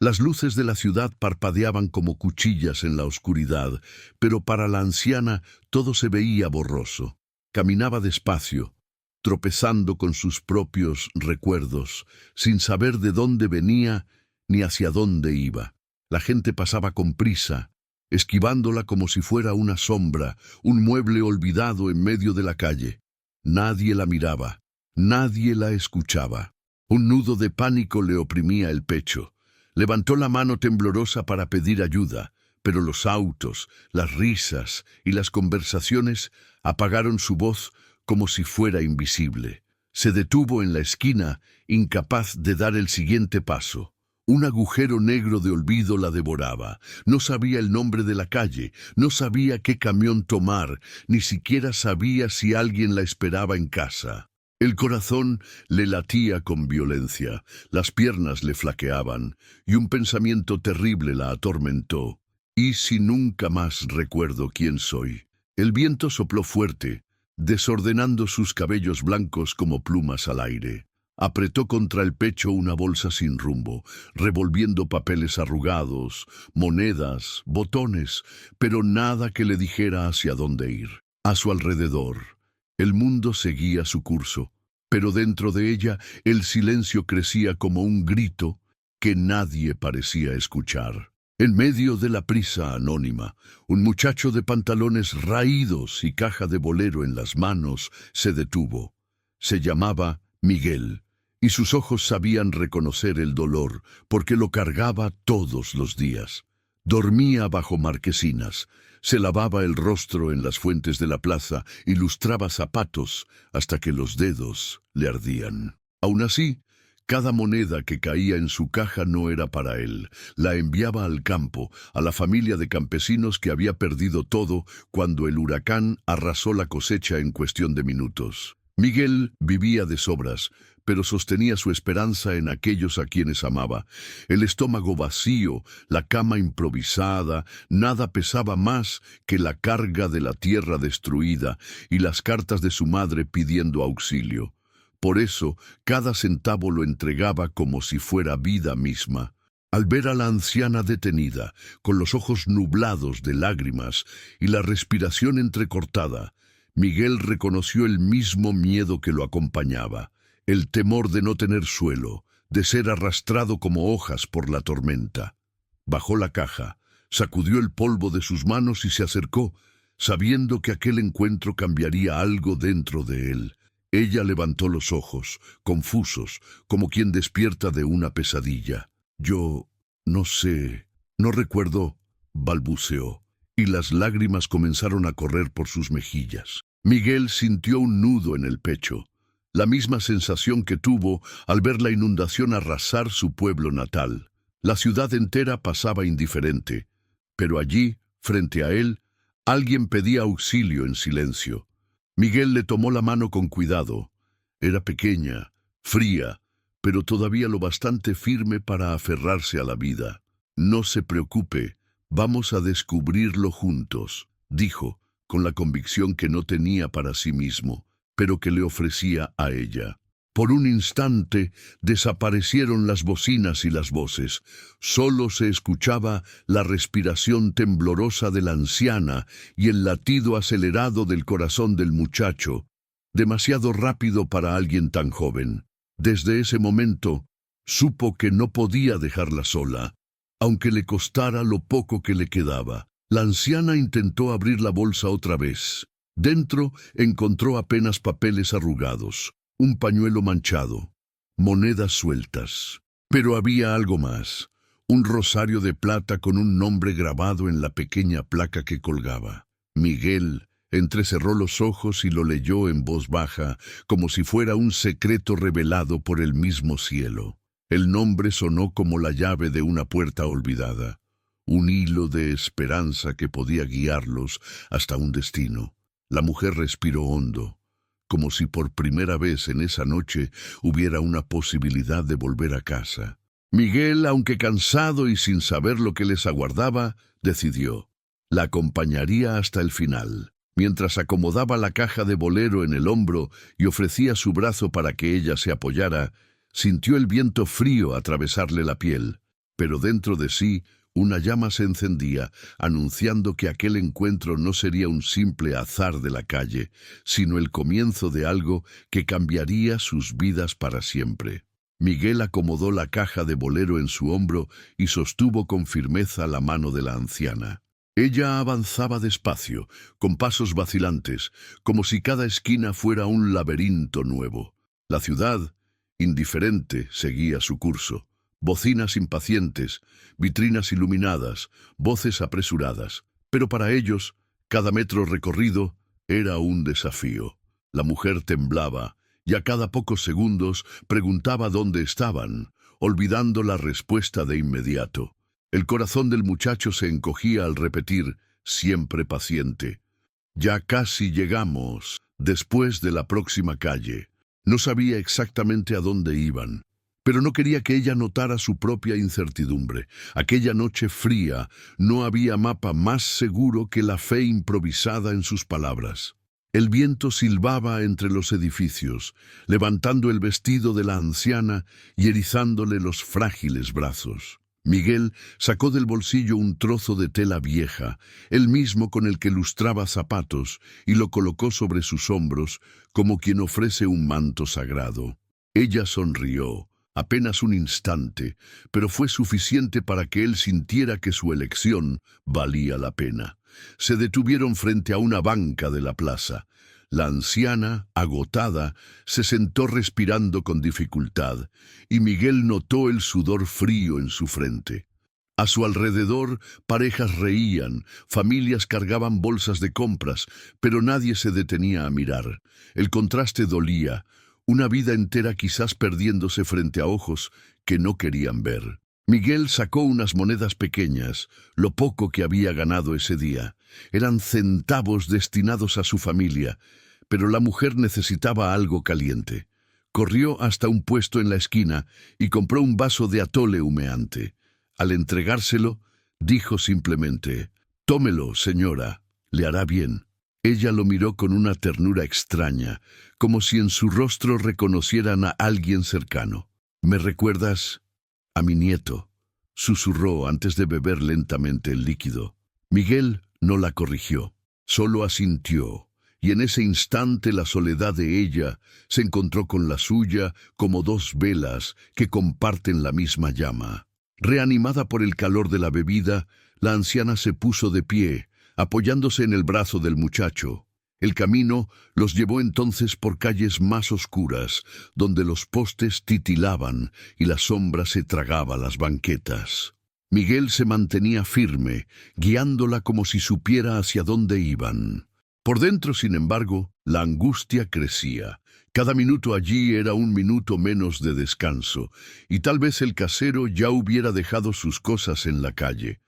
Las luces de la ciudad parpadeaban como cuchillas en la oscuridad, pero para la anciana todo se veía borroso. Caminaba despacio, tropezando con sus propios recuerdos, sin saber de dónde venía ni hacia dónde iba. La gente pasaba con prisa, esquivándola como si fuera una sombra, un mueble olvidado en medio de la calle. Nadie la miraba, nadie la escuchaba. Un nudo de pánico le oprimía el pecho. Levantó la mano temblorosa para pedir ayuda, pero los autos, las risas y las conversaciones apagaron su voz como si fuera invisible. Se detuvo en la esquina, incapaz de dar el siguiente paso. Un agujero negro de olvido la devoraba. No sabía el nombre de la calle, no sabía qué camión tomar, ni siquiera sabía si alguien la esperaba en casa. El corazón le latía con violencia, las piernas le flaqueaban, y un pensamiento terrible la atormentó. ¿Y si nunca más recuerdo quién soy? El viento sopló fuerte, desordenando sus cabellos blancos como plumas al aire. Apretó contra el pecho una bolsa sin rumbo, revolviendo papeles arrugados, monedas, botones, pero nada que le dijera hacia dónde ir. A su alrededor, el mundo seguía su curso, pero dentro de ella el silencio crecía como un grito que nadie parecía escuchar. En medio de la prisa anónima, un muchacho de pantalones raídos y caja de bolero en las manos se detuvo. Se llamaba Miguel, y sus ojos sabían reconocer el dolor, porque lo cargaba todos los días. Dormía bajo marquesinas, se lavaba el rostro en las fuentes de la plaza y lustraba zapatos hasta que los dedos le ardían. Aún así, cada moneda que caía en su caja no era para él. La enviaba al campo, a la familia de campesinos que había perdido todo cuando el huracán arrasó la cosecha en cuestión de minutos. Miguel vivía de sobras, pero sostenía su esperanza en aquellos a quienes amaba. El estómago vacío, la cama improvisada, nada pesaba más que la carga de la tierra destruida y las cartas de su madre pidiendo auxilio. Por eso, cada centavo lo entregaba como si fuera vida misma. Al ver a la anciana detenida, con los ojos nublados de lágrimas y la respiración entrecortada, Miguel reconoció el mismo miedo que lo acompañaba, el temor de no tener suelo, de ser arrastrado como hojas por la tormenta. Bajó la caja, sacudió el polvo de sus manos y se acercó, sabiendo que aquel encuentro cambiaría algo dentro de él. Ella levantó los ojos, confusos, como quien despierta de una pesadilla. «Yo no sé, no recuerdo», balbuceó, y las lágrimas comenzaron a correr por sus mejillas. Miguel sintió un nudo en el pecho, la misma sensación que tuvo al ver la inundación arrasar su pueblo natal. La ciudad entera pasaba indiferente, pero allí, frente a él, alguien pedía auxilio en silencio. Miguel le tomó la mano con cuidado. Era pequeña, fría, pero todavía lo bastante firme para aferrarse a la vida. «No se preocupe, vamos a descubrirlo juntos», dijo, con la convicción que no tenía para sí mismo, pero que le ofrecía a ella. Por un instante desaparecieron las bocinas y las voces. Solo se escuchaba la respiración temblorosa de la anciana y el latido acelerado del corazón del muchacho, demasiado rápido para alguien tan joven. Desde ese momento, supo que no podía dejarla sola, aunque le costara lo poco que le quedaba. La anciana intentó abrir la bolsa otra vez. Dentro encontró apenas papeles arrugados, un pañuelo manchado, monedas sueltas. Pero había algo más, un rosario de plata con un nombre grabado en la pequeña placa que colgaba. Miguel entrecerró los ojos y lo leyó en voz baja, como si fuera un secreto revelado por el mismo cielo. El nombre sonó como la llave de una puerta olvidada, un hilo de esperanza que podía guiarlos hasta un destino. La mujer respiró hondo, como si por primera vez en esa noche hubiera una posibilidad de volver a casa. Miguel, aunque cansado y sin saber lo que les aguardaba, decidió. La acompañaría hasta el final. Mientras acomodaba la caja de bolero en el hombro y ofrecía su brazo para que ella se apoyara, sintió el viento frío atravesarle la piel. pero dentro de sí una llama se encendía, anunciando que aquel encuentro no sería un simple azar de la calle, sino el comienzo de algo que cambiaría sus vidas para siempre. Miguel acomodó la caja de bolero en su hombro y sostuvo con firmeza la mano de la anciana. Ella avanzaba despacio, con pasos vacilantes, como si cada esquina fuera un laberinto nuevo. La ciudad, indiferente, seguía su curso. Bocinas impacientes, vitrinas iluminadas, voces apresuradas. Pero para ellos, cada metro recorrido era un desafío. La mujer temblaba y a cada pocos segundos preguntaba dónde estaban, olvidando la respuesta de inmediato. El corazón del muchacho se encogía al repetir, siempre paciente: «Ya casi llegamos, después de la próxima calle». No sabía exactamente a dónde iban, pero no quería que ella notara su propia incertidumbre. Aquella noche fría no había mapa más seguro que la fe improvisada en sus palabras. El viento silbaba entre los edificios, levantando el vestido de la anciana y erizándole los frágiles brazos. Miguel sacó del bolsillo un trozo de tela vieja, el mismo con el que lustraba zapatos, y lo colocó sobre sus hombros como quien ofrece un manto sagrado. Ella sonrió, apenas un instante, pero fue suficiente para que él sintiera que su elección valía la pena. Se detuvieron frente a una banca de la plaza. La anciana, agotada, se sentó respirando con dificultad, y Miguel notó el sudor frío en su frente. A su alrededor, parejas reían, familias cargaban bolsas de compras, pero nadie se detenía a mirar. El contraste dolía, una vida entera quizás perdiéndose frente a ojos que no querían ver. Miguel sacó unas monedas pequeñas, lo poco que había ganado ese día. Eran centavos destinados a su familia, pero la mujer necesitaba algo caliente. Corrió hasta un puesto en la esquina y compró un vaso de atole humeante. Al entregárselo, dijo simplemente: «Tómelo, señora, le hará bien». Ella lo miró con una ternura extraña, como si en su rostro reconocieran a alguien cercano. «¿Me recuerdas a mi nieto?», susurró antes de beber lentamente el líquido. Miguel no la corrigió, solo asintió, y en ese instante la soledad de ella se encontró con la suya como dos velas que comparten la misma llama. Reanimada por el calor de la bebida, la anciana se puso de pie, apoyándose en el brazo del muchacho. El camino los llevó entonces por calles más oscuras, donde los postes titilaban y la sombra se tragaba las banquetas. Miguel se mantenía firme, guiándola como si supiera hacia dónde iban. Por dentro, sin embargo, la angustia crecía. Cada minuto allí era un minuto menos de descanso, y tal vez el casero ya hubiera dejado sus cosas en la calle.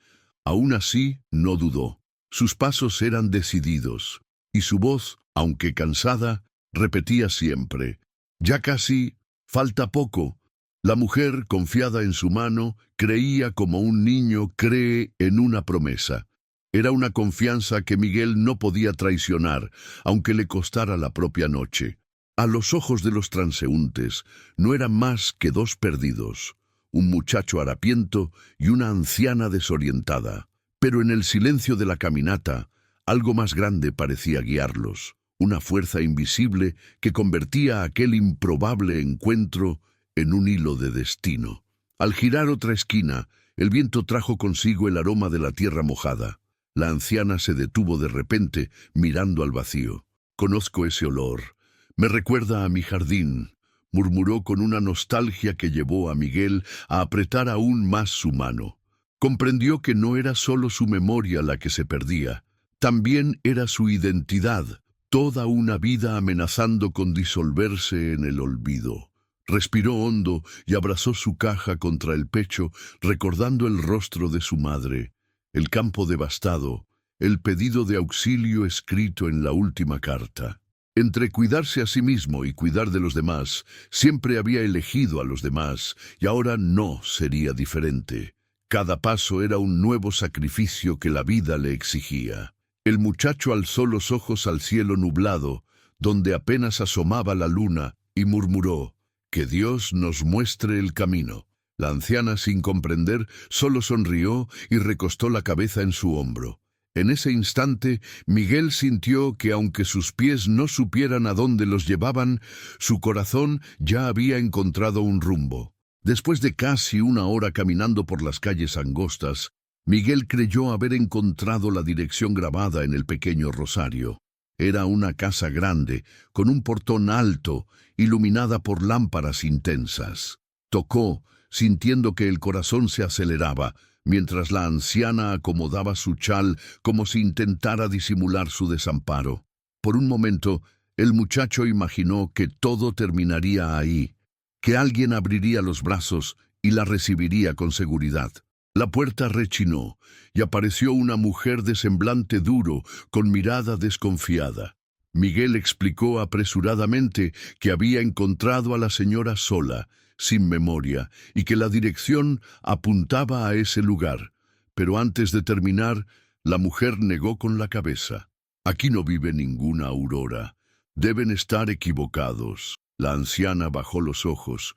Aún así, no dudó. Sus pasos eran decididos, y su voz, aunque cansada, repetía siempre: «Ya casi, falta poco». La mujer, confiada en su mano, creía como un niño cree en una promesa. Era una confianza que Miguel no podía traicionar, aunque le costara la propia noche. A los ojos de los transeúntes, no eran más que dos perdidos, un muchacho harapiento y una anciana desorientada. Pero en el silencio de la caminata, algo más grande parecía guiarlos, una fuerza invisible que convertía aquel improbable encuentro en un hilo de destino. Al girar otra esquina, el viento trajo consigo el aroma de la tierra mojada. La anciana se detuvo de repente, mirando al vacío. «Conozco ese olor. Me recuerda a mi jardín», murmuró con una nostalgia que llevó a Miguel a apretar aún más su mano. Comprendió que no era solo su memoria la que se perdía, también era su identidad, toda una vida amenazando con disolverse en el olvido. Respiró hondo y abrazó su caja contra el pecho, recordando el rostro de su madre, el campo devastado, el pedido de auxilio escrito en la última carta. Entre cuidarse a sí mismo y cuidar de los demás, siempre había elegido a los demás, y ahora no sería diferente. Cada paso era un nuevo sacrificio que la vida le exigía. El muchacho alzó los ojos al cielo nublado, donde apenas asomaba la luna, y murmuró: «Que Dios nos muestre el camino». La anciana, sin comprender, solo sonrió y recostó la cabeza en su hombro. En ese instante, Miguel sintió que aunque sus pies no supieran a dónde los llevaban, su corazón ya había encontrado un rumbo. Después de casi una hora caminando por las calles angostas, Miguel creyó haber encontrado la dirección grabada en el pequeño rosario. Era una casa grande, con un portón alto, iluminada por lámparas intensas. Tocó, sintiendo que el corazón se aceleraba, mientras la anciana acomodaba su chal como si intentara disimular su desamparo. Por un momento, el muchacho imaginó que todo terminaría ahí, que alguien abriría los brazos y la recibiría con seguridad. La puerta rechinó y apareció una mujer de semblante duro, con mirada desconfiada. Miguel explicó apresuradamente que había encontrado a la señora sola, sin memoria, y que la dirección apuntaba a ese lugar. Pero antes de terminar, la mujer negó con la cabeza. «Aquí no vive ninguna Aurora. Deben estar equivocados». La anciana bajó los ojos,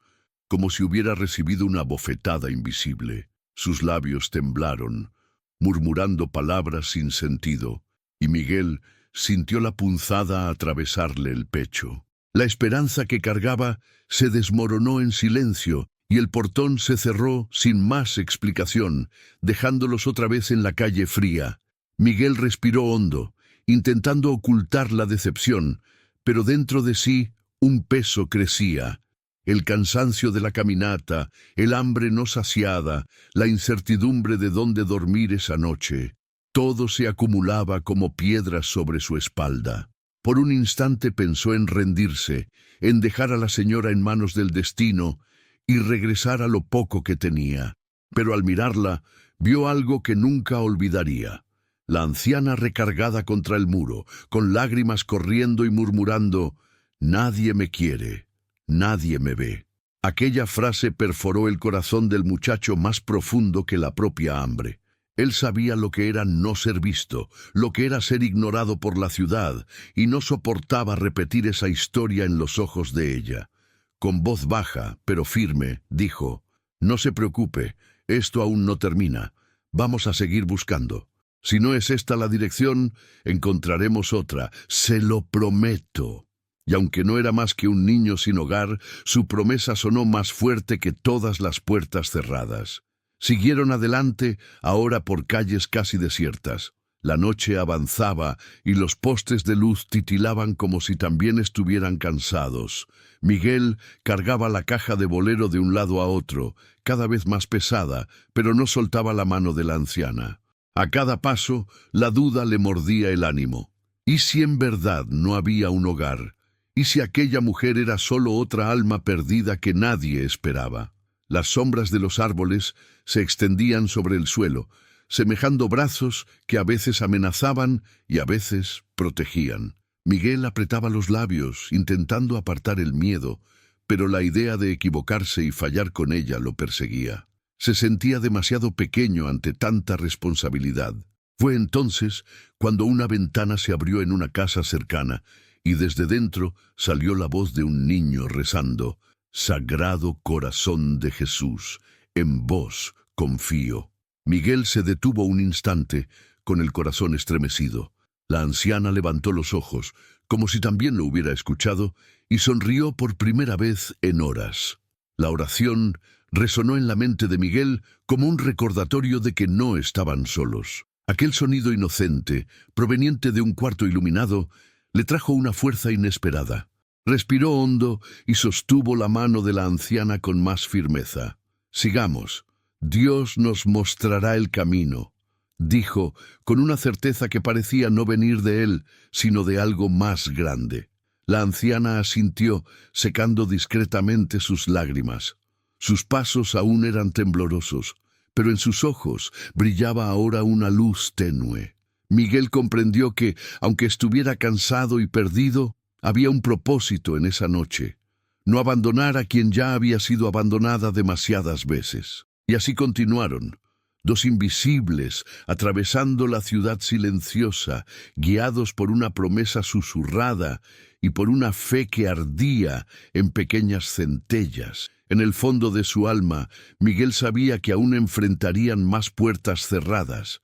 como si hubiera recibido una bofetada invisible. Sus labios temblaron, murmurando palabras sin sentido, y Miguel sintió la punzada atravesarle el pecho. La esperanza que cargaba se desmoronó en silencio y el portón se cerró sin más explicación, dejándolos otra vez en la calle fría. Miguel respiró hondo, intentando ocultar la decepción, pero dentro de sí un peso crecía. El cansancio de la caminata, el hambre no saciada, la incertidumbre de dónde dormir esa noche. Todo se acumulaba como piedras sobre su espalda. Por un instante pensó en rendirse, en dejar a la señora en manos del destino y regresar a lo poco que tenía. Pero al mirarla, vio algo que nunca olvidaría. La anciana recargada contra el muro, con lágrimas corriendo y murmurando: «Nadie me quiere, nadie me ve». Aquella frase perforó el corazón del muchacho más profundo que la propia hambre. Él sabía lo que era no ser visto, lo que era ser ignorado por la ciudad, y no soportaba repetir esa historia en los ojos de ella. Con voz baja, pero firme, dijo: «No se preocupe, esto aún no termina. Vamos a seguir buscando. Si no es esta la dirección, encontraremos otra, se lo prometo». Y aunque no era más que un niño sin hogar, su promesa sonó más fuerte que todas las puertas cerradas. Siguieron adelante, ahora por calles casi desiertas. La noche avanzaba y los postes de luz titilaban como si también estuvieran cansados. Miguel cargaba la caja de bolero de un lado a otro, cada vez más pesada, pero no soltaba la mano de la anciana. A cada paso, la duda le mordía el ánimo. ¿Y si en verdad no había un hogar? ¿Y si aquella mujer era solo otra alma perdida que nadie esperaba? Las sombras de los árboles se extendían sobre el suelo, semejando brazos que a veces amenazaban y a veces protegían. Miguel apretaba los labios, intentando apartar el miedo, pero la idea de equivocarse y fallar con ella lo perseguía. Se sentía demasiado pequeño ante tanta responsabilidad. Fue entonces cuando una ventana se abrió en una casa cercana, y desde dentro salió la voz de un niño rezando: «Sagrado Corazón de Jesús, en vos confío». Miguel se detuvo un instante, con el corazón estremecido. La anciana levantó los ojos, como si también lo hubiera escuchado, y sonrió por primera vez en horas. La oración resonó en la mente de Miguel como un recordatorio de que no estaban solos. Aquel sonido inocente, proveniente de un cuarto iluminado, le trajo una fuerza inesperada. Respiró hondo y sostuvo la mano de la anciana con más firmeza. «Sigamos. Dios nos mostrará el camino», dijo, con una certeza que parecía no venir de él, sino de algo más grande. La anciana asintió, secando discretamente sus lágrimas. Sus pasos aún eran temblorosos, pero en sus ojos brillaba ahora una luz tenue. Miguel comprendió que, aunque estuviera cansado y perdido, había un propósito en esa noche: no abandonar a quien ya había sido abandonada demasiadas veces. Y así continuaron, dos invisibles, atravesando la ciudad silenciosa, guiados por una promesa susurrada y por una fe que ardía en pequeñas centellas. En el fondo de su alma, Miguel sabía que aún enfrentarían más puertas cerradas,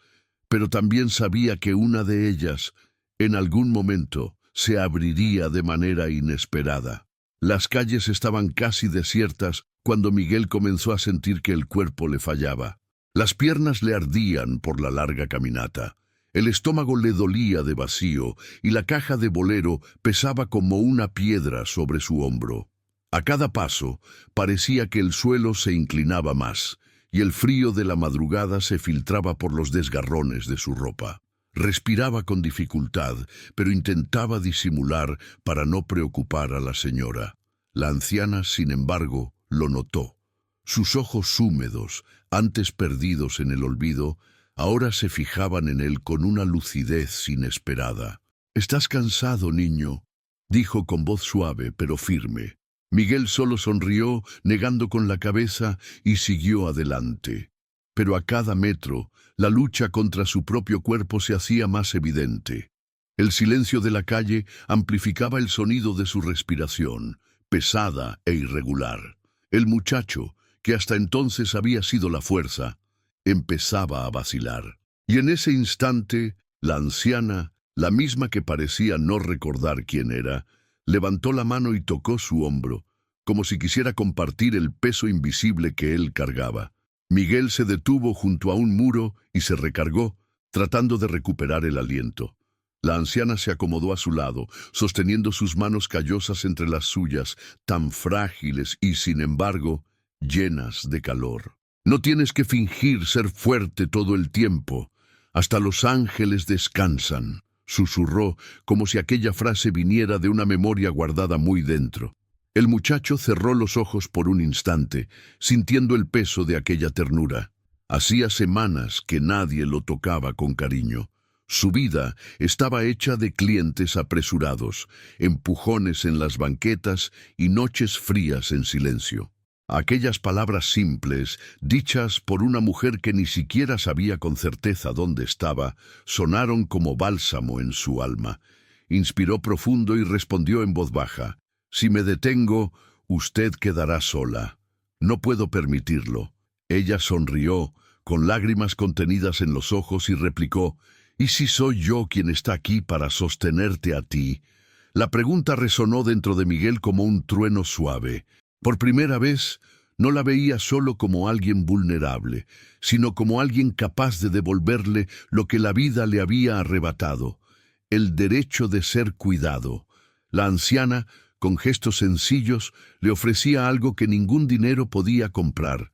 pero también sabía que una de ellas, en algún momento, se abriría de manera inesperada. Las calles estaban casi desiertas cuando Miguel comenzó a sentir que el cuerpo le fallaba. Las piernas le ardían por la larga caminata. El estómago le dolía de vacío y la caja de bolero pesaba como una piedra sobre su hombro. A cada paso parecía que el suelo se inclinaba más y el frío de la madrugada se filtraba por los desgarrones de su ropa. Respiraba con dificultad, pero intentaba disimular para no preocupar a la señora. La anciana, sin embargo, lo notó. Sus ojos húmedos, antes perdidos en el olvido, ahora se fijaban en él con una lucidez inesperada. «¿Estás cansado, niño?», dijo con voz suave pero firme. Miguel solo sonrió, negando con la cabeza, y siguió adelante. Pero a cada metro, la lucha contra su propio cuerpo se hacía más evidente. El silencio de la calle amplificaba el sonido de su respiración, pesada e irregular. El muchacho, que hasta entonces había sido la fuerza, empezaba a vacilar. Y en ese instante, la anciana, la misma que parecía no recordar quién era, levantó la mano y tocó su hombro, como si quisiera compartir el peso invisible que él cargaba. Miguel se detuvo junto a un muro y se recargó, tratando de recuperar el aliento. La anciana se acomodó a su lado, sosteniendo sus manos callosas entre las suyas, tan frágiles y, sin embargo, llenas de calor. «No tienes que fingir ser fuerte todo el tiempo. Hasta los ángeles descansan», susurró, como si aquella frase viniera de una memoria guardada muy dentro. El muchacho cerró los ojos por un instante, sintiendo el peso de aquella ternura. Hacía semanas que nadie lo tocaba con cariño. Su vida estaba hecha de clientes apresurados, empujones en las banquetas y noches frías en silencio. Aquellas palabras simples, dichas por una mujer que ni siquiera sabía con certeza dónde estaba, sonaron como bálsamo en su alma. Inspiró profundo y respondió en voz baja: «Si me detengo, usted quedará sola. No puedo permitirlo». Ella sonrió, con lágrimas contenidas en los ojos, y replicó: «¿Y si soy yo quien está aquí para sostenerte a ti?». La pregunta resonó dentro de Miguel como un trueno suave. Por primera vez, no la veía solo como alguien vulnerable, sino como alguien capaz de devolverle lo que la vida le había arrebatado: el derecho de ser cuidado. La anciana, con gestos sencillos, le ofrecía algo que ningún dinero podía comprar: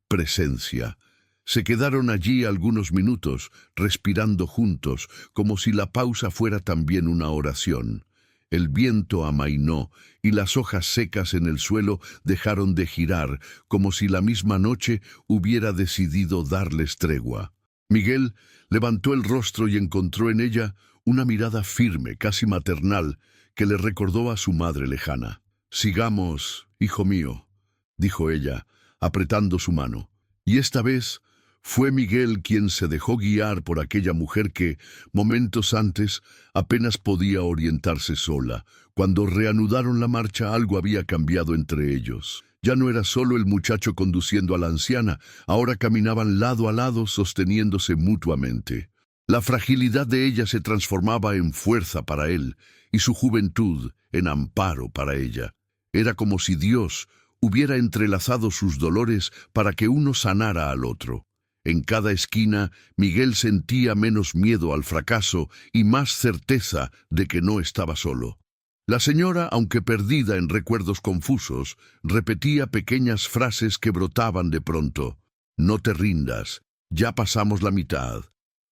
presencia. Se quedaron allí algunos minutos, respirando juntos, como si la pausa fuera también una oración. El viento amainó, y las hojas secas en el suelo dejaron de girar, como si la misma noche hubiera decidido darles tregua. Miguel levantó el rostro y encontró en ella una mirada firme, casi maternal, que le recordó a su madre lejana. «Sigamos, hijo mío», dijo ella, apretando su mano. Y esta vez fue Miguel quien se dejó guiar por aquella mujer que, momentos antes, apenas podía orientarse sola. Cuando reanudaron la marcha, algo había cambiado entre ellos. Ya no era solo el muchacho conduciendo a la anciana, ahora caminaban lado a lado, sosteniéndose mutuamente. La fragilidad de ella se transformaba en fuerza para él, y su juventud en amparo para ella. Era como si Dios hubiera entrelazado sus dolores para que uno sanara al otro. En cada esquina, Miguel sentía menos miedo al fracaso y más certeza de que no estaba solo. La señora, aunque perdida en recuerdos confusos, repetía pequeñas frases que brotaban de pronto. «No te rindas, ya pasamos la mitad.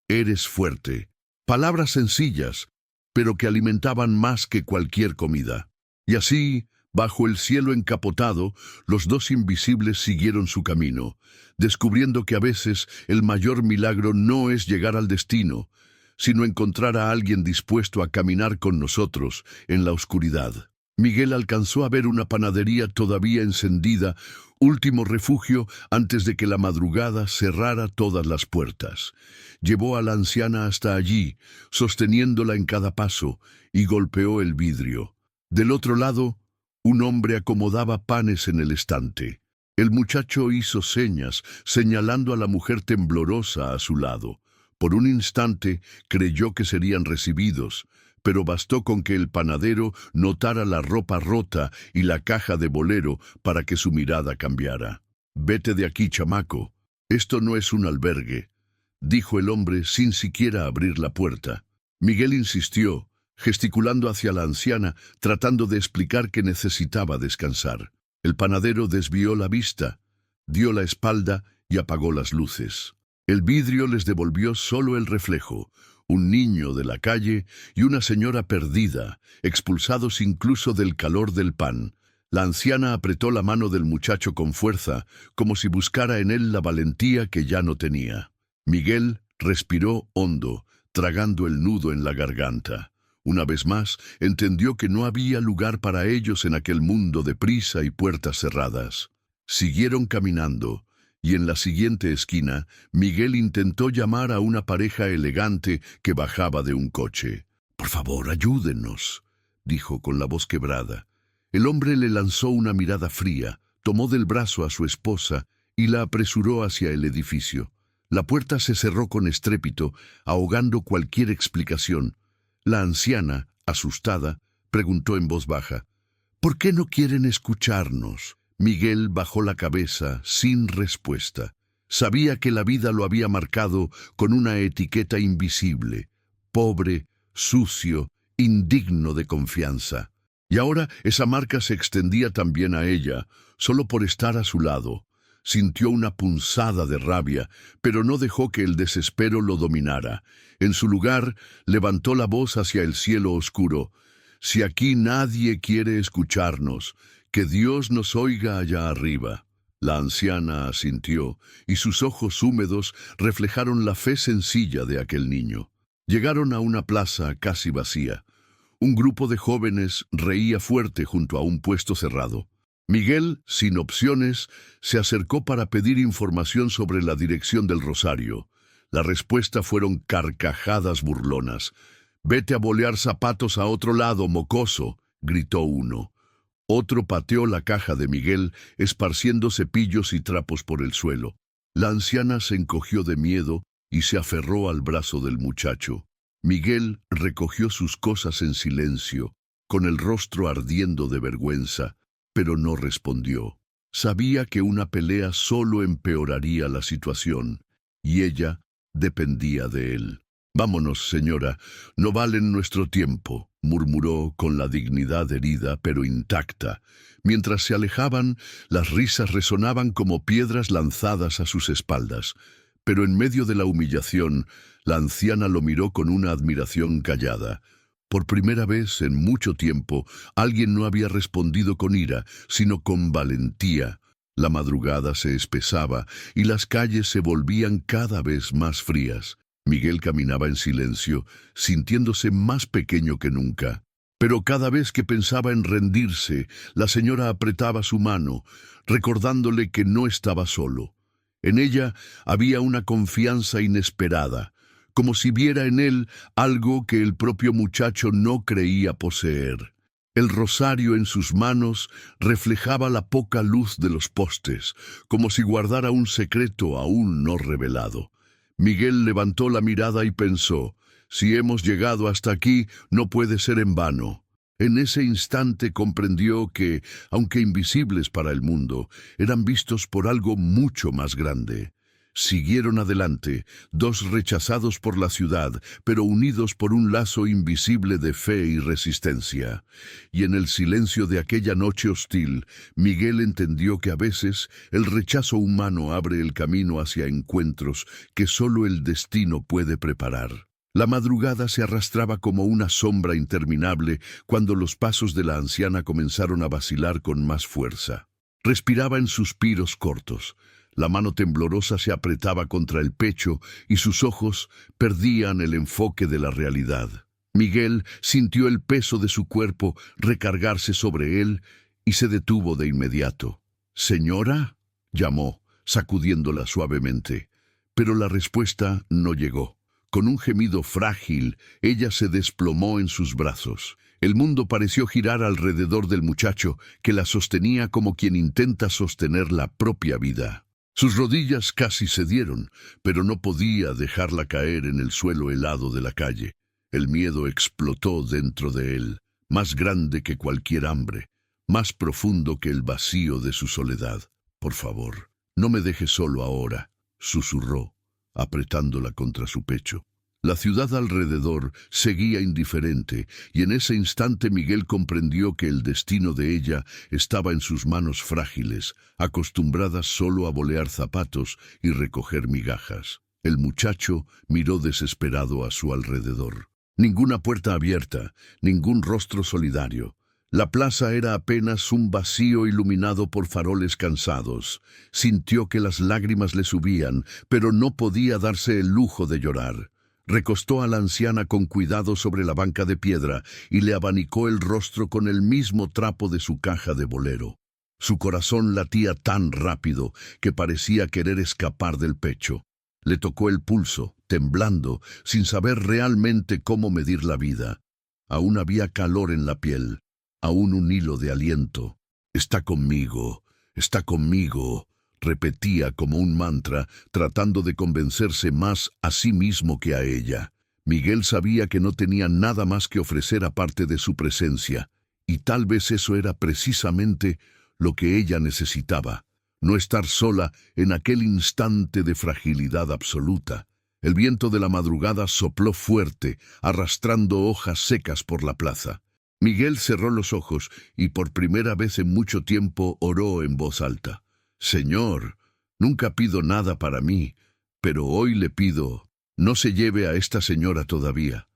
Eres fuerte». Palabras sencillas, pero que alimentaban más que cualquier comida. Y así, bajo el cielo encapotado, los dos invisibles siguieron su camino, descubriendo que a veces el mayor milagro no es llegar al destino, sino encontrar a alguien dispuesto a caminar con nosotros en la oscuridad. Miguel alcanzó a ver una panadería todavía encendida, último refugio antes de que la madrugada cerrara todas las puertas. Llevó a la anciana hasta allí, sosteniéndola en cada paso, y golpeó el vidrio. Del otro lado, un hombre acomodaba panes en el estante. El muchacho hizo señas, señalando a la mujer temblorosa a su lado. Por un instante creyó que serían recibidos, pero bastó con que el panadero notara la ropa rota y la caja de bolero para que su mirada cambiara. «Vete de aquí, chamaco. Esto no es un albergue», dijo el hombre sin siquiera abrir la puerta. Miguel insistió, gesticulando hacia la anciana, tratando de explicar que necesitaba descansar. El panadero desvió la vista, dio la espalda y apagó las luces. El vidrio les devolvió solo el reflejo, un niño de la calle y una señora perdida, expulsados incluso del calor del pan. La anciana apretó la mano del muchacho con fuerza, como si buscara en él la valentía que ya no tenía. Miguel respiró hondo, tragando el nudo en la garganta. Una vez más, entendió que no había lugar para ellos en aquel mundo de prisa y puertas cerradas. Siguieron caminando, y en la siguiente esquina, Miguel intentó llamar a una pareja elegante que bajaba de un coche. «Por favor, ayúdenos», dijo con la voz quebrada. El hombre le lanzó una mirada fría, tomó del brazo a su esposa y la apresuró hacia el edificio. La puerta se cerró con estrépito, ahogando cualquier explicación. La anciana, asustada, preguntó en voz baja, «¿Por qué no quieren escucharnos?» Miguel bajó la cabeza sin respuesta. Sabía que la vida lo había marcado con una etiqueta invisible, pobre, sucio, indigno de confianza. Y ahora esa marca se extendía también a ella, solo por estar a su lado. Sintió una punzada de rabia, pero no dejó que el desespero lo dominara. En su lugar, levantó la voz hacia el cielo oscuro. «Si aquí nadie quiere escucharnos, que Dios nos oiga allá arriba». La anciana asintió, y sus ojos húmedos reflejaron la fe sencilla de aquel niño. Llegaron a una plaza casi vacía. Un grupo de jóvenes reía fuerte junto a un puesto cerrado. Miguel, sin opciones, se acercó para pedir información sobre la dirección del Rosario. La respuesta fueron carcajadas burlonas. «Vete a bolear zapatos a otro lado, mocoso», gritó uno. Otro pateó la caja de Miguel, esparciendo cepillos y trapos por el suelo. La anciana se encogió de miedo y se aferró al brazo del muchacho. Miguel recogió sus cosas en silencio, con el rostro ardiendo de vergüenza, pero no respondió. Sabía que una pelea solo empeoraría la situación, y ella dependía de él. «Vámonos, señora, no valen nuestro tiempo», murmuró con la dignidad herida pero intacta. Mientras se alejaban, las risas resonaban como piedras lanzadas a sus espaldas. Pero en medio de la humillación, la anciana lo miró con una admiración callada. Por primera vez en mucho tiempo, alguien no había respondido con ira, sino con valentía. La madrugada se espesaba y las calles se volvían cada vez más frías. Miguel caminaba en silencio, sintiéndose más pequeño que nunca. Pero cada vez que pensaba en rendirse, la señora apretaba su mano, recordándole que no estaba solo. En ella había una confianza inesperada, como si viera en él algo que el propio muchacho no creía poseer. El rosario en sus manos reflejaba la poca luz de los postes, como si guardara un secreto aún no revelado. Miguel levantó la mirada y pensó, «Si hemos llegado hasta aquí, no puede ser en vano». En ese instante comprendió que, aunque invisibles para el mundo, eran vistos por algo mucho más grande. Siguieron adelante, dos rechazados por la ciudad, pero unidos por un lazo invisible de fe y resistencia. Y en el silencio de aquella noche hostil, Miguel entendió que a veces el rechazo humano abre el camino hacia encuentros que solo el destino puede preparar. La madrugada se arrastraba como una sombra interminable cuando los pasos de la anciana comenzaron a vacilar con más fuerza. Respiraba en suspiros cortos. La mano temblorosa se apretaba contra el pecho y sus ojos perdían el enfoque de la realidad. Miguel sintió el peso de su cuerpo recargarse sobre él y se detuvo de inmediato. «¿Señora?», llamó, sacudiéndola suavemente, pero la respuesta no llegó. Con un gemido frágil, ella se desplomó en sus brazos. El mundo pareció girar alrededor del muchacho, que la sostenía como quien intenta sostener la propia vida. Sus rodillas casi cedieron, pero no podía dejarla caer en el suelo helado de la calle. El miedo explotó dentro de él, más grande que cualquier hambre, más profundo que el vacío de su soledad. «Por favor, no me dejes solo ahora», susurró, apretándola contra su pecho. La ciudad alrededor seguía indiferente, y en ese instante Miguel comprendió que el destino de ella estaba en sus manos frágiles, acostumbradas solo a bolear zapatos y recoger migajas. El muchacho miró desesperado a su alrededor. Ninguna puerta abierta, ningún rostro solidario. La plaza era apenas un vacío iluminado por faroles cansados. Sintió que las lágrimas le subían, pero no podía darse el lujo de llorar. Recostó a la anciana con cuidado sobre la banca de piedra y le abanicó el rostro con el mismo trapo de su caja de bolero. Su corazón latía tan rápido que parecía querer escapar del pecho. Le tocó el pulso, temblando, sin saber realmente cómo medir la vida. Aún había calor en la piel, aún un hilo de aliento. «Está conmigo, repetía como un mantra, tratando de convencerse más a sí mismo que a ella. Miguel sabía que no tenía nada más que ofrecer aparte de su presencia, y tal vez eso era precisamente lo que ella necesitaba. No estar sola en aquel instante de fragilidad absoluta. El viento de la madrugada sopló fuerte, arrastrando hojas secas por la plaza. Miguel cerró los ojos y por primera vez en mucho tiempo oró en voz alta. «Señor, nunca pido nada para mí, pero hoy le pido, no se lleve a esta señora todavía.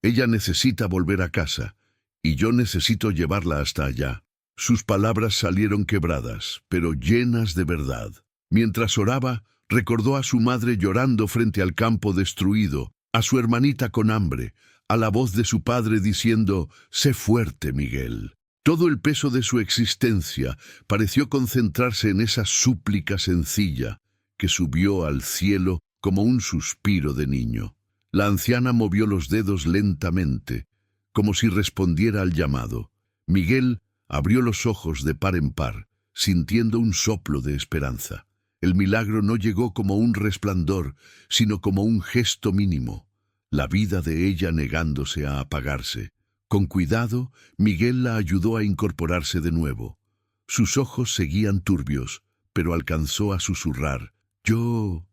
Ella necesita volver a casa, y yo necesito llevarla hasta allá». Sus palabras salieron quebradas, pero llenas de verdad. Mientras oraba, recordó a su madre llorando frente al campo destruido, a su hermanita con hambre, a la voz de su padre diciendo: «Sé fuerte, Miguel». Todo el peso de su existencia pareció concentrarse en esa súplica sencilla que subió al cielo como un suspiro de niño. La anciana movió los dedos lentamente, como si respondiera al llamado. Miguel abrió los ojos de par en par, sintiendo un soplo de esperanza. El milagro no llegó como un resplandor, sino como un gesto mínimo, la vida de ella negándose a apagarse. Con cuidado, Miguel la ayudó a incorporarse de nuevo. Sus ojos seguían turbios, pero alcanzó a susurrar: «Yo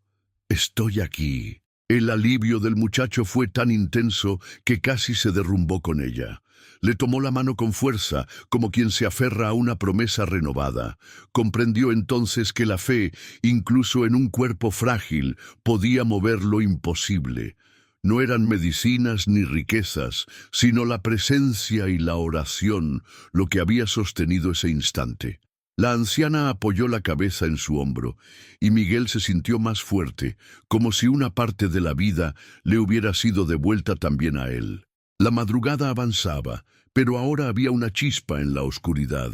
estoy aquí». El alivio del muchacho fue tan intenso que casi se derrumbó con ella. Le tomó la mano con fuerza, como quien se aferra a una promesa renovada. Comprendió entonces que la fe, incluso en un cuerpo frágil, podía mover lo imposible. No eran medicinas ni riquezas, sino la presencia y la oración lo que había sostenido ese instante. La anciana apoyó la cabeza en su hombro, y Miguel se sintió más fuerte, como si una parte de la vida le hubiera sido devuelta también a él. La madrugada avanzaba, pero ahora había una chispa en la oscuridad.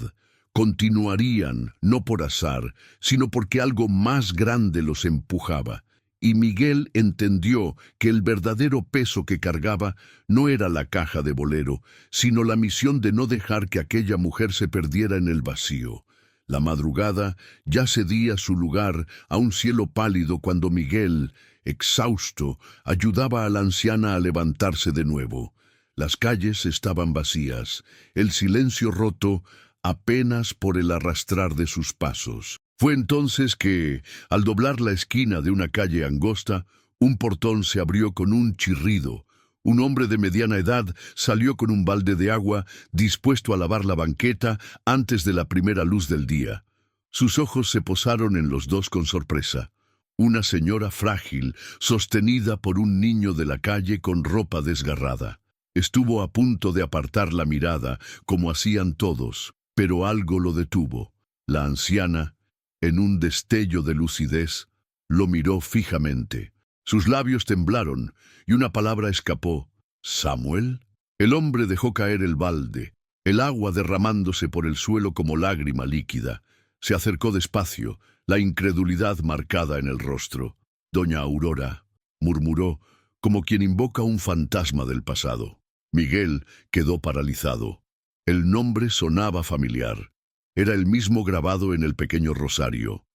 Continuarían, no por azar, sino porque algo más grande los empujaba. Y Miguel entendió que el verdadero peso que cargaba no era la caja de bolero, sino la misión de no dejar que aquella mujer se perdiera en el vacío. La madrugada ya cedía su lugar a un cielo pálido cuando Miguel, exhausto, ayudaba a la anciana a levantarse de nuevo. Las calles estaban vacías, el silencio roto apenas por el arrastrar de sus pasos. Fue entonces que, al doblar la esquina de una calle angosta, un portón se abrió con un chirrido. Un hombre de mediana edad salió con un balde de agua, dispuesto a lavar la banqueta antes de la primera luz del día. Sus ojos se posaron en los dos con sorpresa. Una señora frágil, sostenida por un niño de la calle con ropa desgarrada. Estuvo a punto de apartar la mirada, como hacían todos, pero algo lo detuvo. La anciana, en un destello de lucidez, lo miró fijamente. Sus labios temblaron y una palabra escapó: «¿Samuel?». El hombre dejó caer el balde, el agua derramándose por el suelo como lágrima líquida. Se acercó despacio, la incredulidad marcada en el rostro. «Doña Aurora», murmuró, como quien invoca un fantasma del pasado. Miguel quedó paralizado. El nombre sonaba familiar. Era el mismo grabado en el pequeño rosario.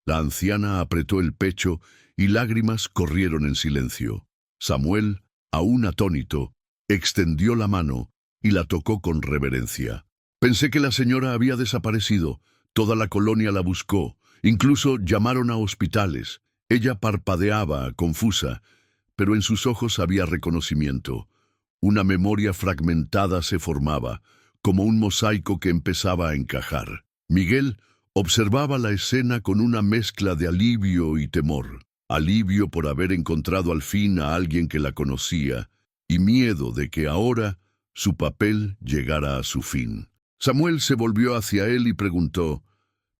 La anciana apretó el pecho y lágrimas corrieron en silencio. Samuel, aún atónito, extendió la mano y la tocó con reverencia. Pensé que la señora había desaparecido. Toda la colonia la buscó. Incluso llamaron a hospitales. Ella parpadeaba, confusa, pero en sus ojos había reconocimiento. Una memoria fragmentada se formaba, como un mosaico que empezaba a encajar. Miguel observaba la escena con una mezcla de alivio y temor. Alivio por haber encontrado al fin a alguien que la conocía, y miedo de que ahora su papel llegara a su fin. Samuel se volvió hacia él y preguntó,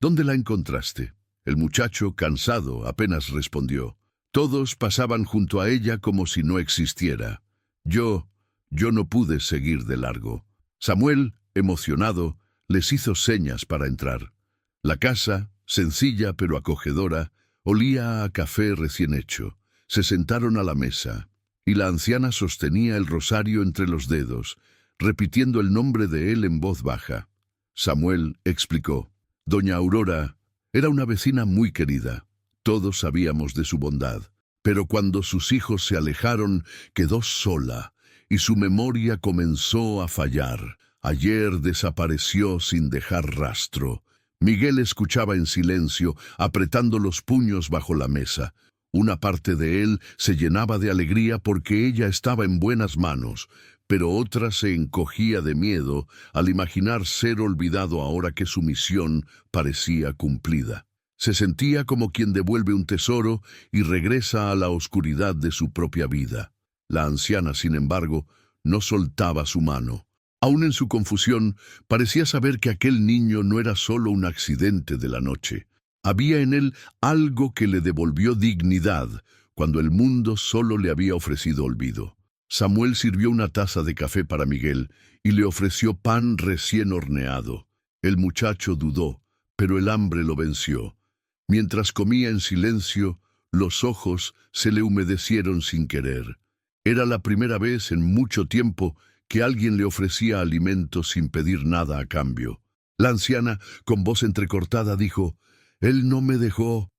«¿Dónde la encontraste?» El muchacho, cansado, apenas respondió. Todos pasaban junto a ella como si no existiera. Yo no pude seguir de largo. Samuel, emocionado, les hizo señas para entrar. La casa, sencilla pero acogedora, olía a café recién hecho. Se sentaron a la mesa, y la anciana sostenía el rosario entre los dedos, repitiendo el nombre de él en voz baja. Samuel explicó. Doña Aurora era una vecina muy querida. Todos sabíamos de su bondad, pero cuando sus hijos se alejaron, quedó sola, y su memoria comenzó a fallar. Ayer desapareció sin dejar rastro. Miguel escuchaba en silencio, apretando los puños bajo la mesa. Una parte de él se llenaba de alegría porque ella estaba en buenas manos, pero otra se encogía de miedo al imaginar ser olvidado ahora que su misión parecía cumplida. Se sentía como quien devuelve un tesoro y regresa a la oscuridad de su propia vida. La anciana, sin embargo, no soltaba su mano. Aún en su confusión, parecía saber que aquel niño no era solo un accidente de la noche. Había en él algo que le devolvió dignidad cuando el mundo solo le había ofrecido olvido. Samuel sirvió una taza de café para Miguel y le ofreció pan recién horneado. El muchacho dudó, pero el hambre lo venció. Mientras comía en silencio, los ojos se le humedecieron sin querer. Era la primera vez en mucho tiempo que alguien le ofrecía alimento sin pedir nada a cambio. La anciana, con voz entrecortada, dijo, «Él no me dejó.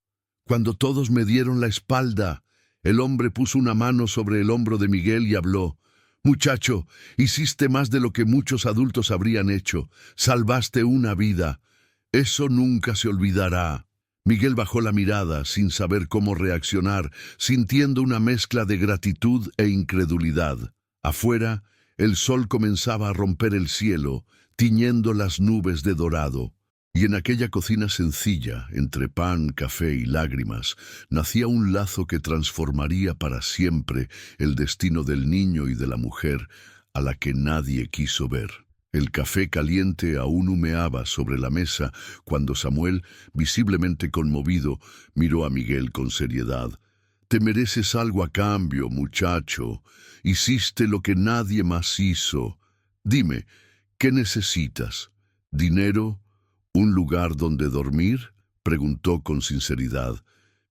Cuando todos me dieron la espalda». El hombre puso una mano sobre el hombro de Miguel y habló. «Muchacho, hiciste más de lo que muchos adultos habrían hecho. Salvaste una vida. Eso nunca se olvidará». Miguel bajó la mirada sin saber cómo reaccionar, sintiendo una mezcla de gratitud e incredulidad. Afuera, el sol comenzaba a romper el cielo, tiñendo las nubes de dorado. Y en aquella cocina sencilla, entre pan, café y lágrimas, nacía un lazo que transformaría para siempre el destino del niño y de la mujer a la que nadie quiso ver. El café caliente aún humeaba sobre la mesa cuando Samuel, visiblemente conmovido, miró a Miguel con seriedad. «Te mereces algo a cambio, muchacho. Hiciste lo que nadie más hizo. Dime, ¿qué necesitas? ¿Dinero? ¿Un lugar donde dormir?», preguntó con sinceridad.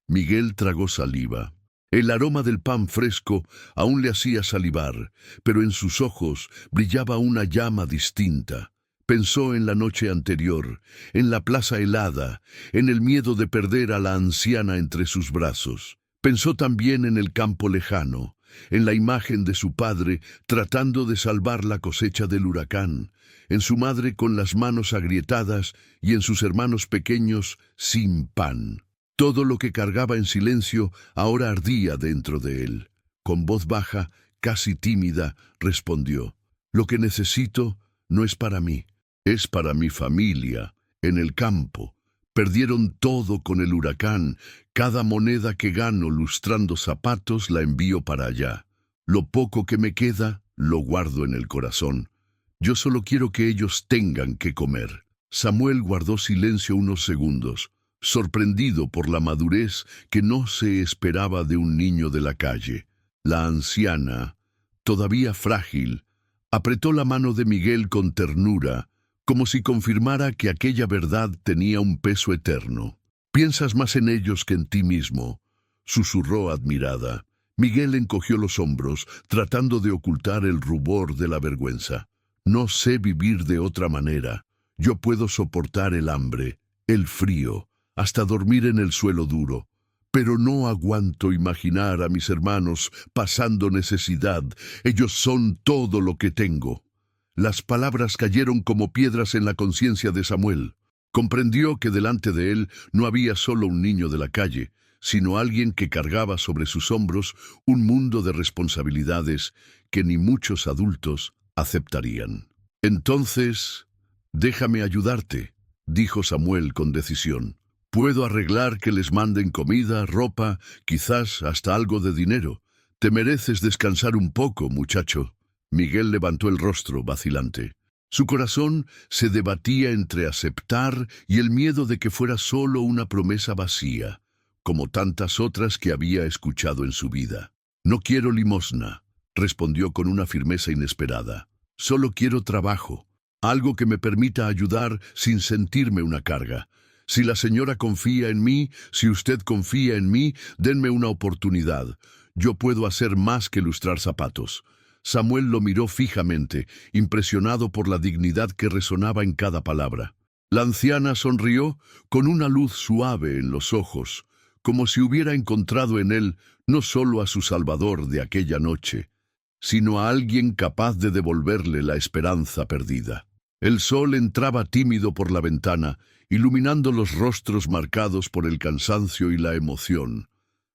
Miguel tragó saliva. El aroma del pan fresco aún le hacía salivar, pero en sus ojos brillaba una llama distinta. Pensó en la noche anterior, en la plaza helada, en el miedo de perder a la anciana entre sus brazos. Pensó también en el campo lejano, en la imagen de su padre tratando de salvar la cosecha del huracán, en su madre con las manos agrietadas y en sus hermanos pequeños sin pan. Todo lo que cargaba en silencio ahora ardía dentro de él. Con voz baja, casi tímida, respondió, «Lo que necesito no es para mí, es para mi familia, en el campo. Perdieron todo con el huracán. Cada moneda que gano lustrando zapatos la envío para allá. Lo poco que me queda lo guardo en el corazón. Yo solo quiero que ellos tengan que comer». Samuel guardó silencio unos segundos, sorprendido por la madurez que no se esperaba de un niño de la calle. La anciana, todavía frágil, apretó la mano de Miguel con ternura, como si confirmara que aquella verdad tenía un peso eterno. «Piensas más en ellos que en ti mismo», susurró admirada. Miguel encogió los hombros, tratando de ocultar el rubor de la vergüenza. No sé vivir de otra manera. Yo puedo soportar el hambre, el frío, hasta dormir en el suelo duro. Pero no aguanto imaginar a mis hermanos pasando necesidad. Ellos son todo lo que tengo. Las palabras cayeron como piedras en la conciencia de Samuel. Comprendió que delante de él no había solo un niño de la calle, sino alguien que cargaba sobre sus hombros un mundo de responsabilidades que ni muchos adultos aceptarían. Entonces, déjame ayudarte, dijo Samuel con decisión. Puedo arreglar que les manden comida, ropa, quizás hasta algo de dinero. Te mereces descansar un poco, muchacho. Miguel levantó el rostro vacilante. Su corazón se debatía entre aceptar y el miedo de que fuera solo una promesa vacía, como tantas otras que había escuchado en su vida. No quiero limosna, respondió con una firmeza inesperada. Solo quiero trabajo, algo que me permita ayudar sin sentirme una carga. Si la señora confía en mí, si usted confía en mí, denme una oportunidad. Yo puedo hacer más que lustrar zapatos. Samuel lo miró fijamente, impresionado por la dignidad que resonaba en cada palabra. La anciana sonrió con una luz suave en los ojos, como si hubiera encontrado en él no solo a su salvador de aquella noche, sino a alguien capaz de devolverle la esperanza perdida. El sol entraba tímido por la ventana, iluminando los rostros marcados por el cansancio y la emoción.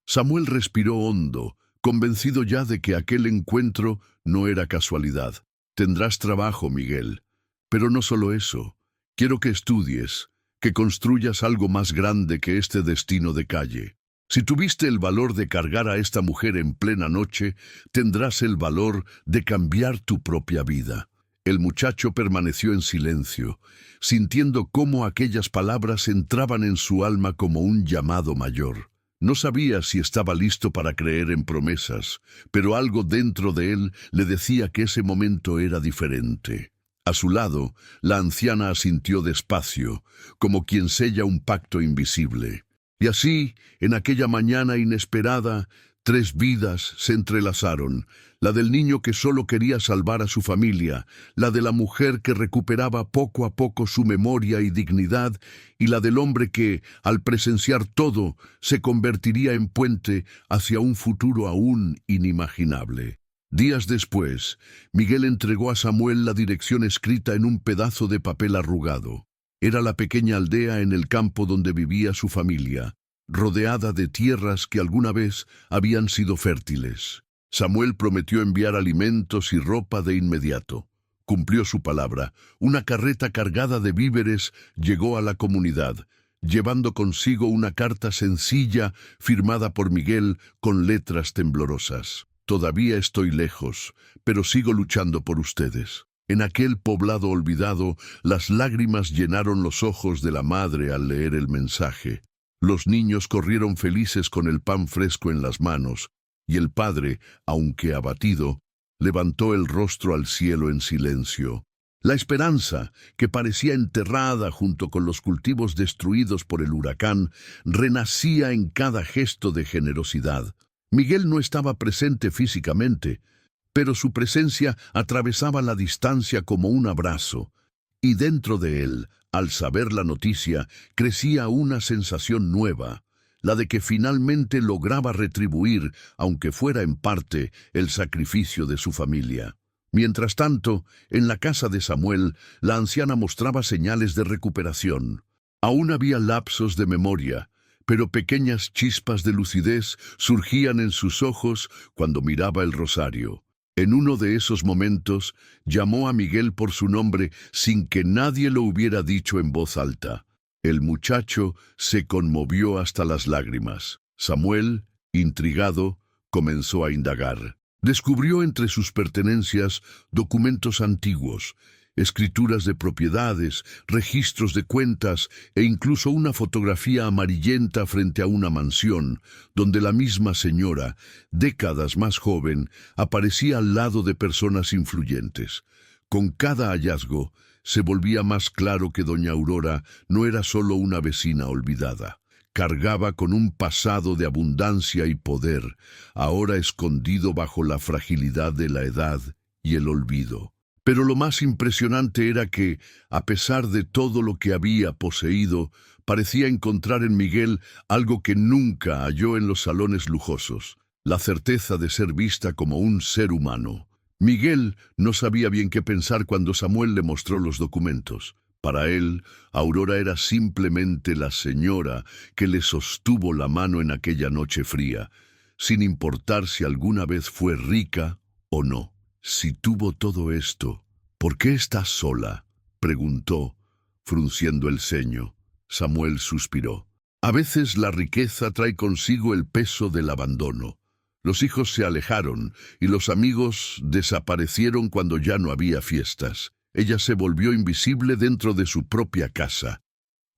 Samuel respiró hondo, convencido ya de que aquel encuentro no era casualidad. Tendrás trabajo, Miguel. Pero no solo eso. Quiero que estudies, que construyas algo más grande que este destino de calle. Si tuviste el valor de cargar a esta mujer en plena noche, tendrás el valor de cambiar tu propia vida. El muchacho permaneció en silencio, sintiendo cómo aquellas palabras entraban en su alma como un llamado mayor. No sabía si estaba listo para creer en promesas, pero algo dentro de él le decía que ese momento era diferente. A su lado, la anciana asintió despacio, como quien sella un pacto invisible. Y así, en aquella mañana inesperada, 3 vidas se entrelazaron, la del niño que solo quería salvar a su familia, la de la mujer que recuperaba poco a poco su memoria y dignidad, y la del hombre que, al presenciar todo, se convertiría en puente hacia un futuro aún inimaginable. Días después, Miguel entregó a Samuel la dirección escrita en un pedazo de papel arrugado. Era la pequeña aldea en el campo donde vivía su familia, rodeada de tierras que alguna vez habían sido fértiles. Samuel prometió enviar alimentos y ropa de inmediato. Cumplió su palabra. Una carreta cargada de víveres llegó a la comunidad, llevando consigo una carta sencilla firmada por Miguel con letras temblorosas. Todavía estoy lejos, pero sigo luchando por ustedes. En aquel poblado olvidado, las lágrimas llenaron los ojos de la madre al leer el mensaje. Los niños corrieron felices con el pan fresco en las manos, y el padre, aunque abatido, levantó el rostro al cielo en silencio. La esperanza, que parecía enterrada junto con los cultivos destruidos por el huracán, renacía en cada gesto de generosidad. Miguel no estaba presente físicamente, pero su presencia atravesaba la distancia como un abrazo, y dentro de él, al saber la noticia, crecía una sensación nueva, la de que finalmente lograba retribuir, aunque fuera en parte, el sacrificio de su familia. Mientras tanto, en la casa de Samuel, la anciana mostraba señales de recuperación. Aún había lapsos de memoria, pero pequeñas chispas de lucidez surgían en sus ojos cuando miraba el rosario. En uno de esos momentos, llamó a Miguel por su nombre sin que nadie lo hubiera dicho en voz alta. El muchacho se conmovió hasta las lágrimas. Samuel, intrigado, comenzó a indagar. Descubrió entre sus pertenencias documentos antiguos, escrituras de propiedades, registros de cuentas e incluso una fotografía amarillenta frente a una mansión, donde la misma señora, décadas más joven, aparecía al lado de personas influyentes. Con cada hallazgo, se volvía más claro que doña Aurora no era solo una vecina olvidada. cargaba con un pasado de abundancia y poder, ahora escondido bajo la fragilidad de la edad y el olvido. Pero lo más impresionante era que, a pesar de todo lo que había poseído, parecía encontrar en Miguel algo que nunca halló en los salones lujosos: la certeza de ser vista como un ser humano. Miguel no sabía bien qué pensar cuando Samuel le mostró los documentos. Para él, Aurora era simplemente la señora que le sostuvo la mano en aquella noche fría, sin importar si alguna vez fue rica o no. Si tuvo todo esto, ¿por qué estás sola?, preguntó, frunciendo el ceño. Samuel suspiró. A veces la riqueza trae consigo el peso del abandono. Los hijos se alejaron y los amigos desaparecieron cuando ya no había fiestas. Ella se volvió invisible dentro de su propia casa.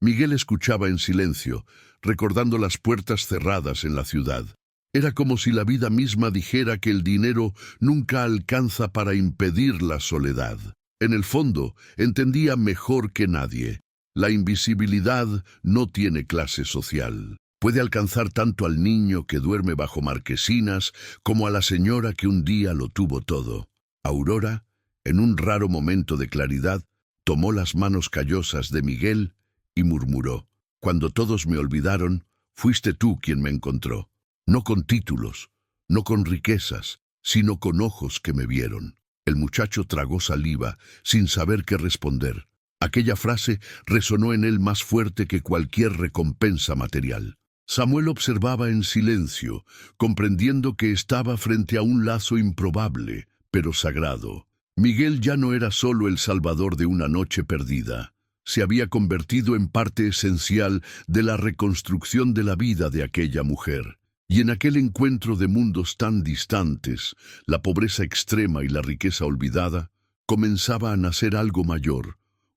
Miguel escuchaba en silencio, recordando las puertas cerradas en la ciudad. Era como si la vida misma dijera que el dinero nunca alcanza para impedir la soledad. En el fondo, entendía mejor que nadie: la invisibilidad no tiene clase social. Puede alcanzar tanto al niño que duerme bajo marquesinas como a la señora que un día lo tuvo todo. Aurora, en un raro momento de claridad, tomó las manos callosas de Miguel y murmuró: «Cuando todos me olvidaron, fuiste tú quien me encontró. No con títulos, no con riquezas, sino con ojos que me vieron». El muchacho tragó saliva, sin saber qué responder. Aquella frase resonó en él más fuerte que cualquier recompensa material. Samuel observaba en silencio, comprendiendo que estaba frente a un lazo improbable, pero sagrado. Miguel ya no era solo el salvador de una noche perdida. Se había convertido en parte esencial de la reconstrucción de la vida de aquella mujer. Y en aquel encuentro de mundos tan distantes, la pobreza extrema y la riqueza olvidada, comenzaba a nacer algo mayor.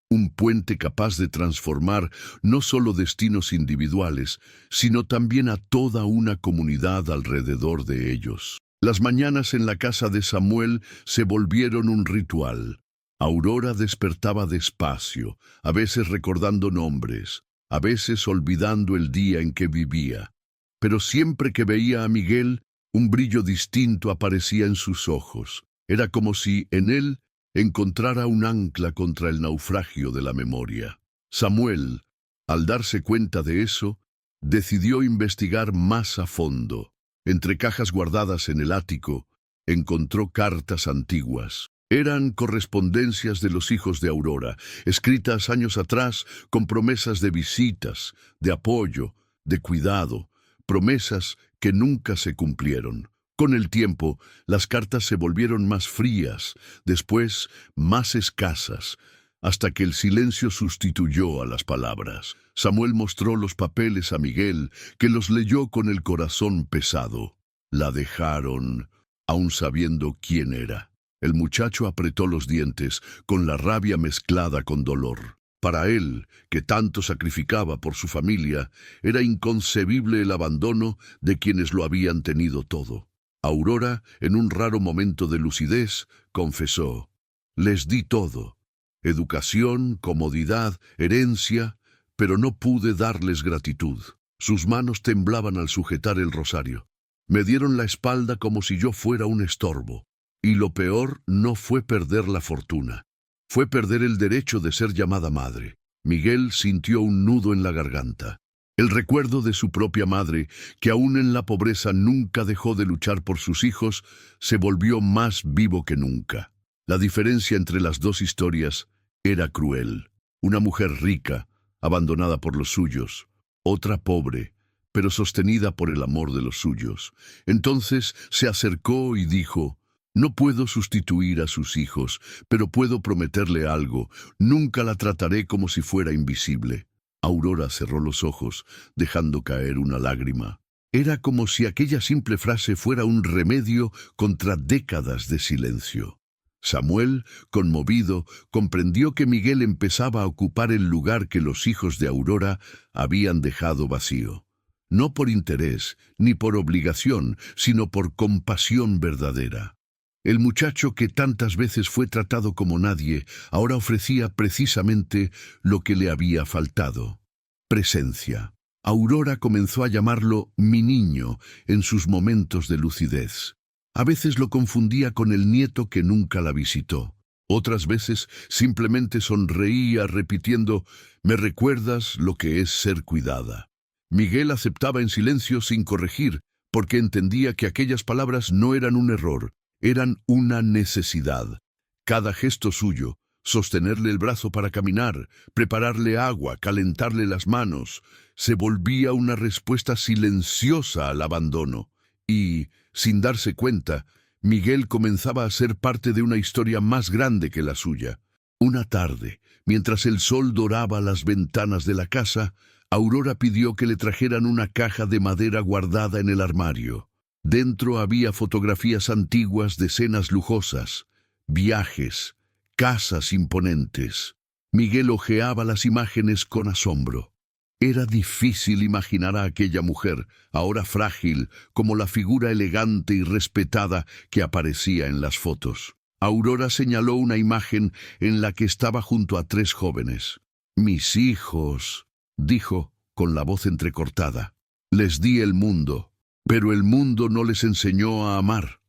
Un puente capaz de transformar no solo destinos individuales, sino también a toda una comunidad alrededor de ellos. Las mañanas en la casa de Samuel se volvieron un ritual. Aurora despertaba despacio, a veces recordando nombres, a veces olvidando el día en que vivía. Pero siempre que veía a Miguel, un brillo distinto aparecía en sus ojos. Era como si en él encontrara un ancla contra el naufragio de la memoria. Samuel, al darse cuenta de eso, decidió investigar más a fondo. Entre cajas guardadas en el ático, encontró cartas antiguas. Eran correspondencias de los hijos de Aurora, escritas años atrás con promesas de visitas, de apoyo, de cuidado, promesas que nunca se cumplieron. Con el tiempo, las cartas se volvieron más frías, después más escasas, hasta que el silencio sustituyó a las palabras. Samuel mostró los papeles a Miguel, que los leyó con el corazón pesado. La dejaron, aun sabiendo quién era. El muchacho apretó los dientes, con la rabia mezclada con dolor. Para él, que tanto sacrificaba por su familia, era inconcebible el abandono de quienes lo habían tenido todo. Aurora, en un raro momento de lucidez, confesó: «Les di todo, educación, comodidad, herencia, pero no pude darles gratitud». Sus manos temblaban al sujetar el rosario. «Me dieron la espalda como si yo fuera un estorbo. Y lo peor no fue perder la fortuna, fue perder el derecho de ser llamada madre». Miguel sintió un nudo en la garganta. El recuerdo de su propia madre, que aún en la pobreza nunca dejó de luchar por sus hijos, se volvió más vivo que nunca. La diferencia entre las dos historias era cruel. Una mujer rica, abandonada por los suyos; otra pobre, pero sostenida por el amor de los suyos. Entonces se acercó y dijo: «No puedo sustituir a sus hijos, pero puedo prometerle algo: nunca la trataré como si fuera invisible». Aurora cerró los ojos, dejando caer una lágrima. Era como si aquella simple frase fuera un remedio contra décadas de silencio. Samuel, conmovido, comprendió que Miguel empezaba a ocupar el lugar que los hijos de Aurora habían dejado vacío. No por interés, ni por obligación, sino por compasión verdadera. El muchacho que tantas veces fue tratado como nadie, ahora ofrecía precisamente lo que le había faltado: presencia. Aurora comenzó a llamarlo mi niño en sus momentos de lucidez. A veces lo confundía con el nieto que nunca la visitó. Otras veces simplemente sonreía repitiendo, «Me recuerdas lo que es ser cuidada». Miguel aceptaba en silencio sin corregir, porque entendía que aquellas palabras no eran un error, eran una necesidad. Cada gesto suyo, sostenerle el brazo para caminar, prepararle agua, calentarle las manos, se volvía una respuesta silenciosa al abandono. Y, sin darse cuenta, Miguel comenzaba a ser parte de una historia más grande que la suya. Una tarde, mientras el sol doraba las ventanas de la casa, Aurora pidió que le trajeran una caja de madera guardada en el armario. Dentro había fotografías antiguas de cenas lujosas, viajes, casas imponentes. Miguel hojeaba las imágenes con asombro. Era difícil imaginar a aquella mujer, ahora frágil, como la figura elegante y respetada que aparecía en las fotos. Aurora señaló una imagen en la que estaba junto a 3 jóvenes. «Mis hijos», dijo con la voz entrecortada. «Les di el mundo, pero el mundo no les enseñó a amar».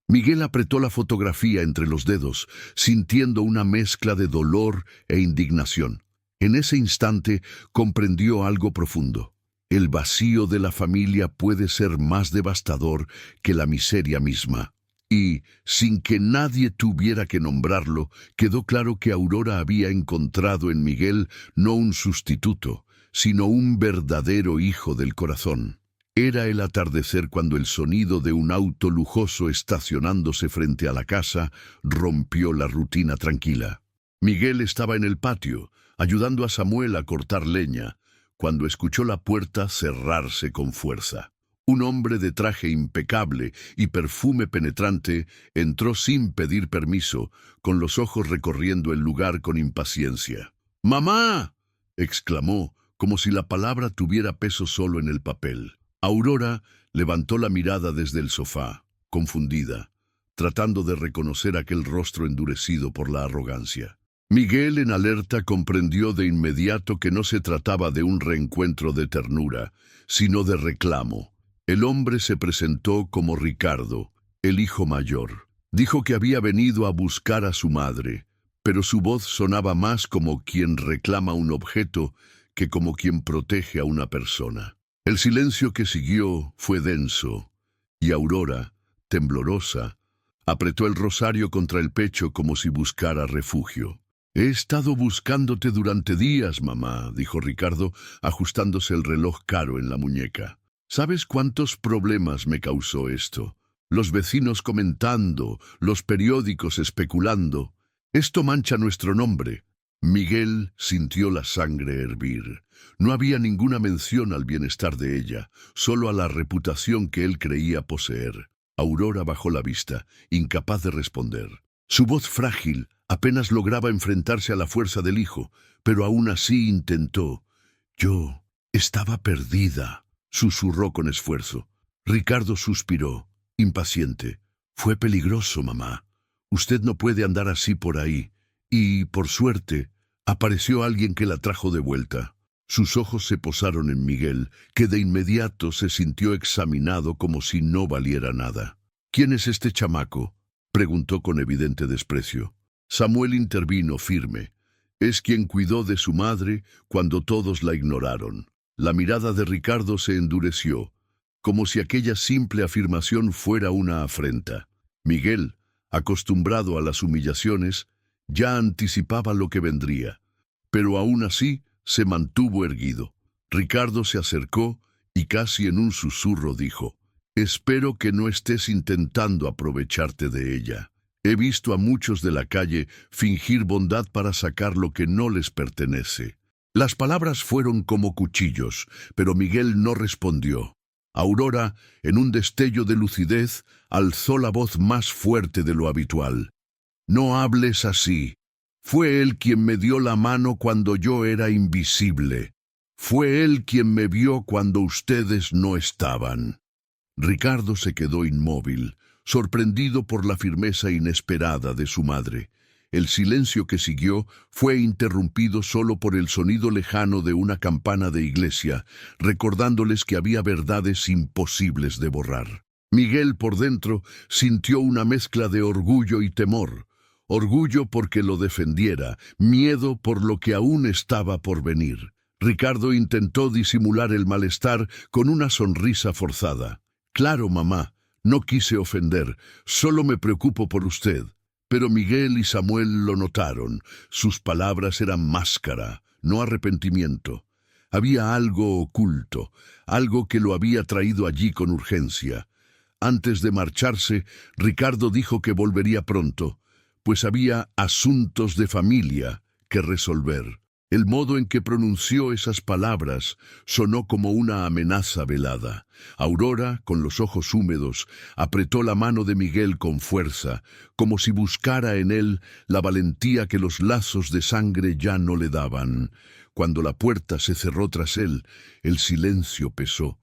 Miguel apretó la fotografía entre los dedos, sintiendo una mezcla de dolor e indignación. En ese instante comprendió algo profundo. El vacío de la familia puede ser más devastador que la miseria misma. Y, sin que nadie tuviera que nombrarlo, quedó claro que Aurora había encontrado en Miguel no un sustituto, sino un verdadero hijo del corazón. Era el atardecer cuando el sonido de un auto lujoso estacionándose frente a la casa rompió la rutina tranquila. Miguel estaba en el patio, ayudando a Samuel a cortar leña, cuando escuchó la puerta cerrarse con fuerza. Un hombre de traje impecable y perfume penetrante entró sin pedir permiso, con los ojos recorriendo el lugar con impaciencia. «¡Mamá!», exclamó, como si la palabra tuviera peso solo en el papel. Aurora levantó la mirada desde el sofá, confundida, tratando de reconocer aquel rostro endurecido por la arrogancia. Miguel, en alerta, comprendió de inmediato que no se trataba de un reencuentro de ternura, sino de reclamo. El hombre se presentó como Ricardo, el hijo mayor. Dijo que había venido a buscar a su madre, pero su voz sonaba más como quien reclama un objeto que como quien protege a una persona. El silencio que siguió fue denso, y Aurora, temblorosa, apretó el rosario contra el pecho como si buscara refugio. «He estado buscándote durante días, mamá», dijo Ricardo, ajustándose el reloj caro en la muñeca. «¿Sabes cuántos problemas me causó esto? Los vecinos comentando, los periódicos especulando. Esto mancha nuestro nombre». Miguel sintió la sangre hervir. No había ninguna mención al bienestar de ella, solo a la reputación que él creía poseer. Aurora bajó la vista, incapaz de responder. Su voz frágil apenas lograba enfrentarse a la fuerza del hijo, pero aún así intentó. «Yo estaba perdida», susurró con esfuerzo. Ricardo suspiró, impaciente. «Fue peligroso, mamá. Usted no puede andar así por ahí». Y, por suerte, apareció alguien que la trajo de vuelta. Sus ojos se posaron en Miguel, que de inmediato se sintió examinado como si no valiera nada. «¿Quién es este chamaco?», preguntó con evidente desprecio. Samuel intervino firme. «Es quien cuidó de su madre cuando todos la ignoraron». La mirada de Ricardo se endureció, como si aquella simple afirmación fuera una afrenta. Miguel, acostumbrado a las humillaciones, ya anticipaba lo que vendría, pero aún así se mantuvo erguido. Ricardo se acercó y casi en un susurro dijo: «Espero que no estés intentando aprovecharte de ella. He visto a muchos de la calle fingir bondad para sacar lo que no les pertenece». Las palabras fueron como cuchillos, pero Miguel no respondió. Aurora, en un destello de lucidez, alzó la voz más fuerte de lo habitual. «No hables así. Fue él quien me dio la mano cuando yo era invisible. Fue él quien me vio cuando ustedes no estaban». Ricardo se quedó inmóvil, sorprendido por la firmeza inesperada de su madre. El silencio que siguió fue interrumpido solo por el sonido lejano de una campana de iglesia, recordándoles que había verdades imposibles de borrar. Miguel, por dentro, sintió una mezcla de orgullo y temor. Orgullo porque lo defendiera, miedo por lo que aún estaba por venir. Ricardo intentó disimular el malestar con una sonrisa forzada. «Claro, mamá, no quise ofender, solo me preocupo por usted». Pero Miguel y Samuel lo notaron. Sus palabras eran máscara, no arrepentimiento. Había algo oculto, algo que lo había traído allí con urgencia. Antes de marcharse, Ricardo dijo que volvería pronto, pues había asuntos de familia que resolver. El modo en que pronunció esas palabras sonó como una amenaza velada. Aurora, con los ojos húmedos, apretó la mano de Miguel con fuerza, como si buscara en él la valentía que los lazos de sangre ya no le daban. Cuando la puerta se cerró tras él, el silencio pesó.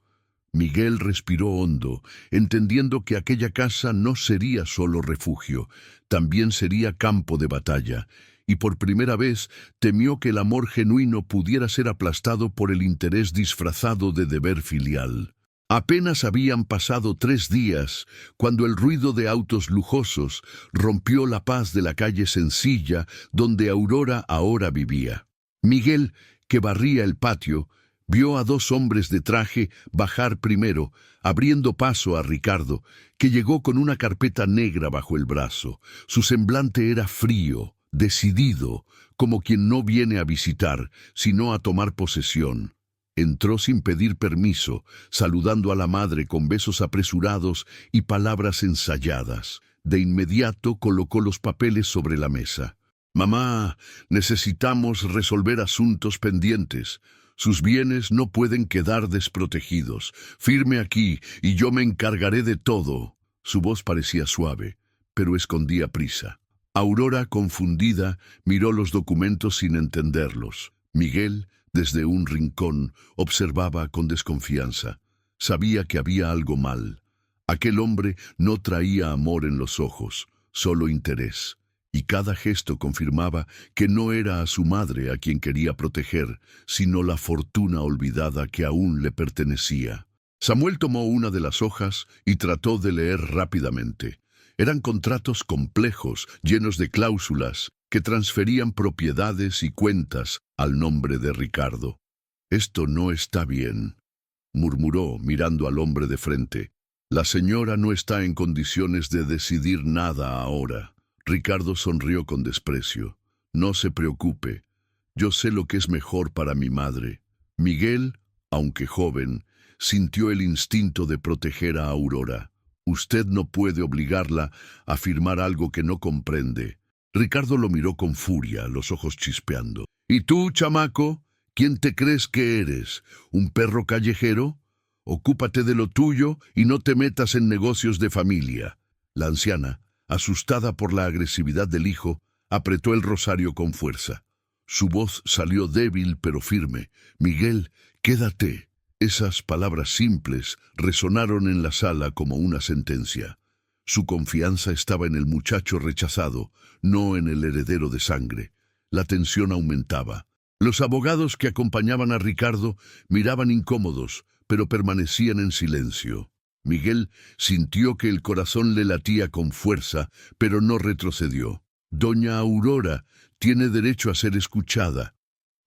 Miguel respiró hondo, entendiendo que aquella casa no sería solo refugio, también sería campo de batalla, y por primera vez temió que el amor genuino pudiera ser aplastado por el interés disfrazado de deber filial. Apenas habían pasado 3 días cuando el ruido de autos lujosos rompió la paz de la calle sencilla donde Aurora ahora vivía. Miguel, que barría el patio, vio a 2 hombres de traje bajar primero, abriendo paso a Ricardo, que llegó con una carpeta negra bajo el brazo. Su semblante era frío, decidido, como quien no viene a visitar, sino a tomar posesión. Entró sin pedir permiso, saludando a la madre con besos apresurados y palabras ensayadas. De inmediato colocó los papeles sobre la mesa. «Mamá, necesitamos resolver asuntos pendientes. Sus bienes no pueden quedar desprotegidos. Firme aquí y yo me encargaré de todo». Su voz parecía suave, pero escondía prisa. Aurora, confundida, miró los documentos sin entenderlos. Miguel, desde un rincón, observaba con desconfianza. Sabía que había algo mal. Aquel hombre no traía amor en los ojos, solo interés. Y cada gesto confirmaba que no era a su madre a quien quería proteger, sino la fortuna olvidada que aún le pertenecía. Samuel tomó una de las hojas y trató de leer rápidamente. Eran contratos complejos, llenos de cláusulas, que transferían propiedades y cuentas al nombre de Ricardo. «Esto no está bien», murmuró mirando al hombre de frente. «La señora no está en condiciones de decidir nada ahora». Ricardo sonrió con desprecio. «No se preocupe, yo sé lo que es mejor para mi madre». Miguel, aunque joven, sintió el instinto de proteger a Aurora. «Usted no puede obligarla a firmar algo que no comprende». Ricardo lo miró con furia, los ojos chispeando. «¿Y tú, chamaco? ¿Quién te crees que eres? ¿Un perro callejero? Ocúpate de lo tuyo y no te metas en negocios de familia». La anciana, asustada por la agresividad del hijo, apretó el rosario con fuerza. Su voz salió débil pero firme. «Miguel, quédate». Esas palabras simples resonaron en la sala como una sentencia. Su confianza estaba en el muchacho rechazado, no en el heredero de sangre. La tensión aumentaba. Los abogados que acompañaban a Ricardo miraban incómodos, pero permanecían en silencio. Miguel sintió que el corazón le latía con fuerza, pero no retrocedió. «Doña Aurora tiene derecho a ser escuchada.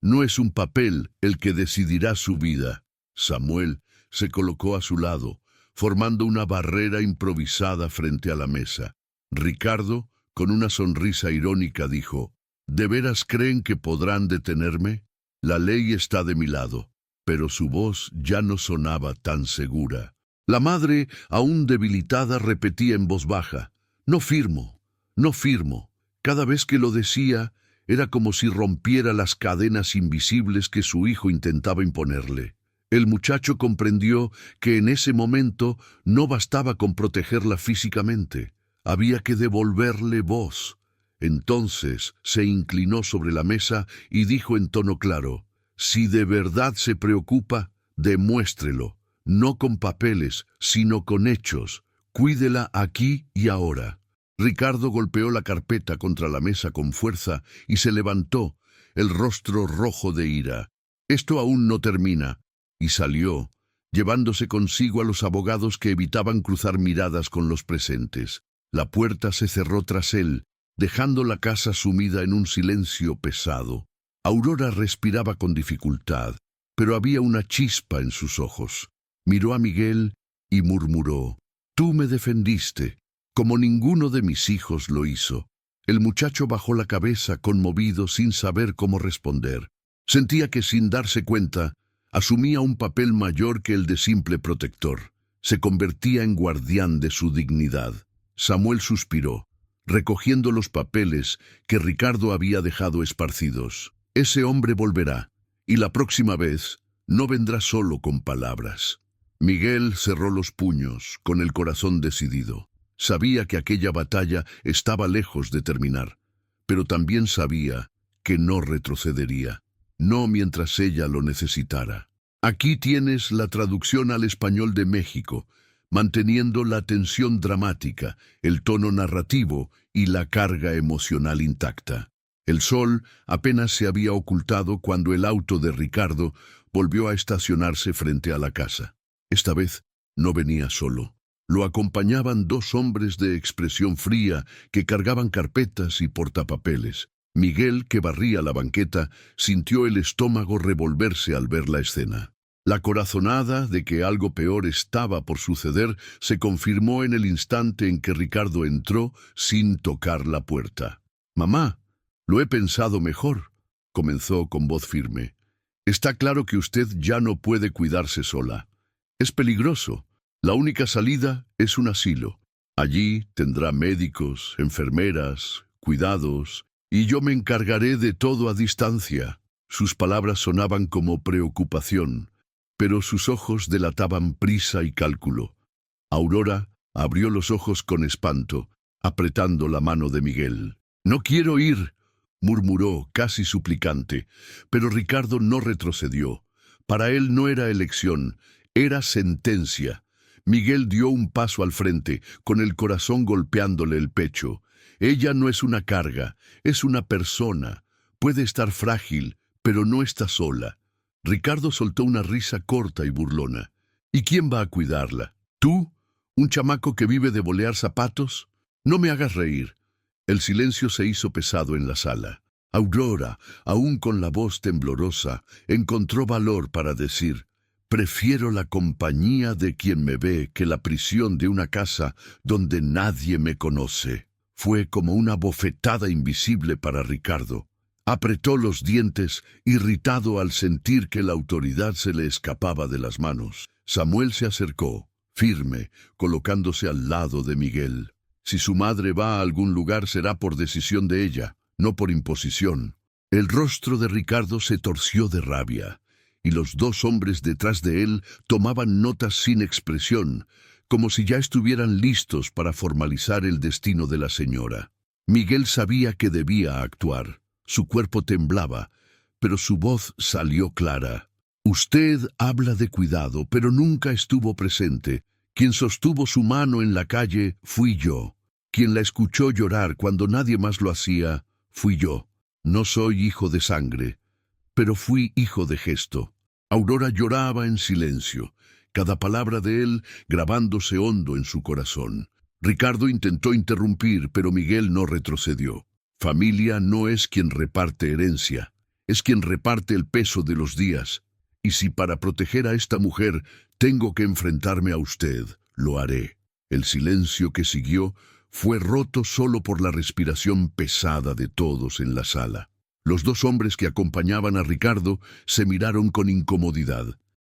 No es un papel el que decidirá su vida». Samuel se colocó a su lado, formando una barrera improvisada frente a la mesa. Ricardo, con una sonrisa irónica, dijo: «¿De veras creen que podrán detenerme? La ley está de mi lado». Pero su voz ya no sonaba tan segura. La madre, aún debilitada, repetía en voz baja: «No firmo, no firmo». Cada vez que lo decía, era como si rompiera las cadenas invisibles que su hijo intentaba imponerle. El muchacho comprendió que en ese momento no bastaba con protegerla físicamente, había que devolverle voz. Entonces se inclinó sobre la mesa y dijo en tono claro: «Si de verdad se preocupa, demuéstrelo, no con papeles, sino con hechos. Cuídela aquí y ahora». Ricardo golpeó la carpeta contra la mesa con fuerza y se levantó, el rostro rojo de ira. «Esto aún no termina», y salió, llevándose consigo a los abogados que evitaban cruzar miradas con los presentes. La puerta se cerró tras él, dejando la casa sumida en un silencio pesado. Aurora respiraba con dificultad, pero había una chispa en sus ojos. Miró a Miguel y murmuró: «Tú me defendiste, como ninguno de mis hijos lo hizo». El muchacho bajó la cabeza conmovido sin saber cómo responder. Sentía que sin darse cuenta, asumía un papel mayor que el de simple protector. Se convertía en guardián de su dignidad. Samuel suspiró, recogiendo los papeles que Ricardo había dejado esparcidos. «Ese hombre volverá, y la próxima vez no vendrá solo con palabras». Miguel cerró los puños, con el corazón decidido. Sabía que aquella batalla estaba lejos de terminar, pero también sabía que no retrocedería, no mientras ella lo necesitara. Aquí tienes la traducción al español de México, manteniendo la tensión dramática, el tono narrativo y la carga emocional intacta. El sol apenas se había ocultado cuando el auto de Ricardo volvió a estacionarse frente a la casa. Esta vez no venía solo. Lo acompañaban dos hombres de expresión fría que cargaban carpetas y portapapeles. Miguel, que barría la banqueta, sintió el estómago revolverse al ver la escena. La corazonada de que algo peor estaba por suceder se confirmó en el instante en que Ricardo entró sin tocar la puerta. «Mamá, lo he pensado mejor», comenzó con voz firme. «Está claro que usted ya no puede cuidarse sola. Es peligroso. La única salida es un asilo. Allí tendrá médicos, enfermeras, cuidados, y yo me encargaré de todo a distancia». Sus palabras sonaban como preocupación, pero sus ojos delataban prisa y cálculo. Aurora abrió los ojos con espanto, apretando la mano de Miguel. «No quiero ir», murmuró, casi suplicante, pero Ricardo no retrocedió. Para él no era elección, era sentencia. Miguel dio un paso al frente, con el corazón golpeándole el pecho. «Ella no es una carga, es una persona. Puede estar frágil, pero no está sola». Ricardo soltó una risa corta y burlona. «¿Y quién va a cuidarla? ¿Tú? ¿Un chamaco que vive de bolear zapatos? No me hagas reír». El silencio se hizo pesado en la sala. Aurora, aún con la voz temblorosa, encontró valor para decir: «Prefiero la compañía de quien me ve que la prisión de una casa donde nadie me conoce». Fue como una bofetada invisible para Ricardo. Apretó los dientes, irritado al sentir que la autoridad se le escapaba de las manos. Samuel se acercó, firme, colocándose al lado de Miguel. Si su madre va a algún lugar será por decisión de ella, no por imposición. El rostro de Ricardo se torció de rabia, y los dos hombres detrás de él tomaban notas sin expresión, como si ya estuvieran listos para formalizar el destino de la señora. Miguel sabía que debía actuar. Su cuerpo temblaba, pero su voz salió clara. «Usted habla de cuidado, pero nunca estuvo presente. Quien sostuvo su mano en la calle fui yo. Quien la escuchó llorar cuando nadie más lo hacía fui yo. No soy hijo de sangre, pero fui hijo de gesto». Aurora lloraba en silencio, cada palabra de él grabándose hondo en su corazón. Ricardo intentó interrumpir, pero Miguel no retrocedió. Familia no es quien reparte herencia, es quien reparte el peso de los días. Y si para proteger a esta mujer tengo que enfrentarme a usted, lo haré. El silencio que siguió fue roto solo por la respiración pesada de todos en la sala. Los dos hombres que acompañaban a Ricardo se miraron con incomodidad.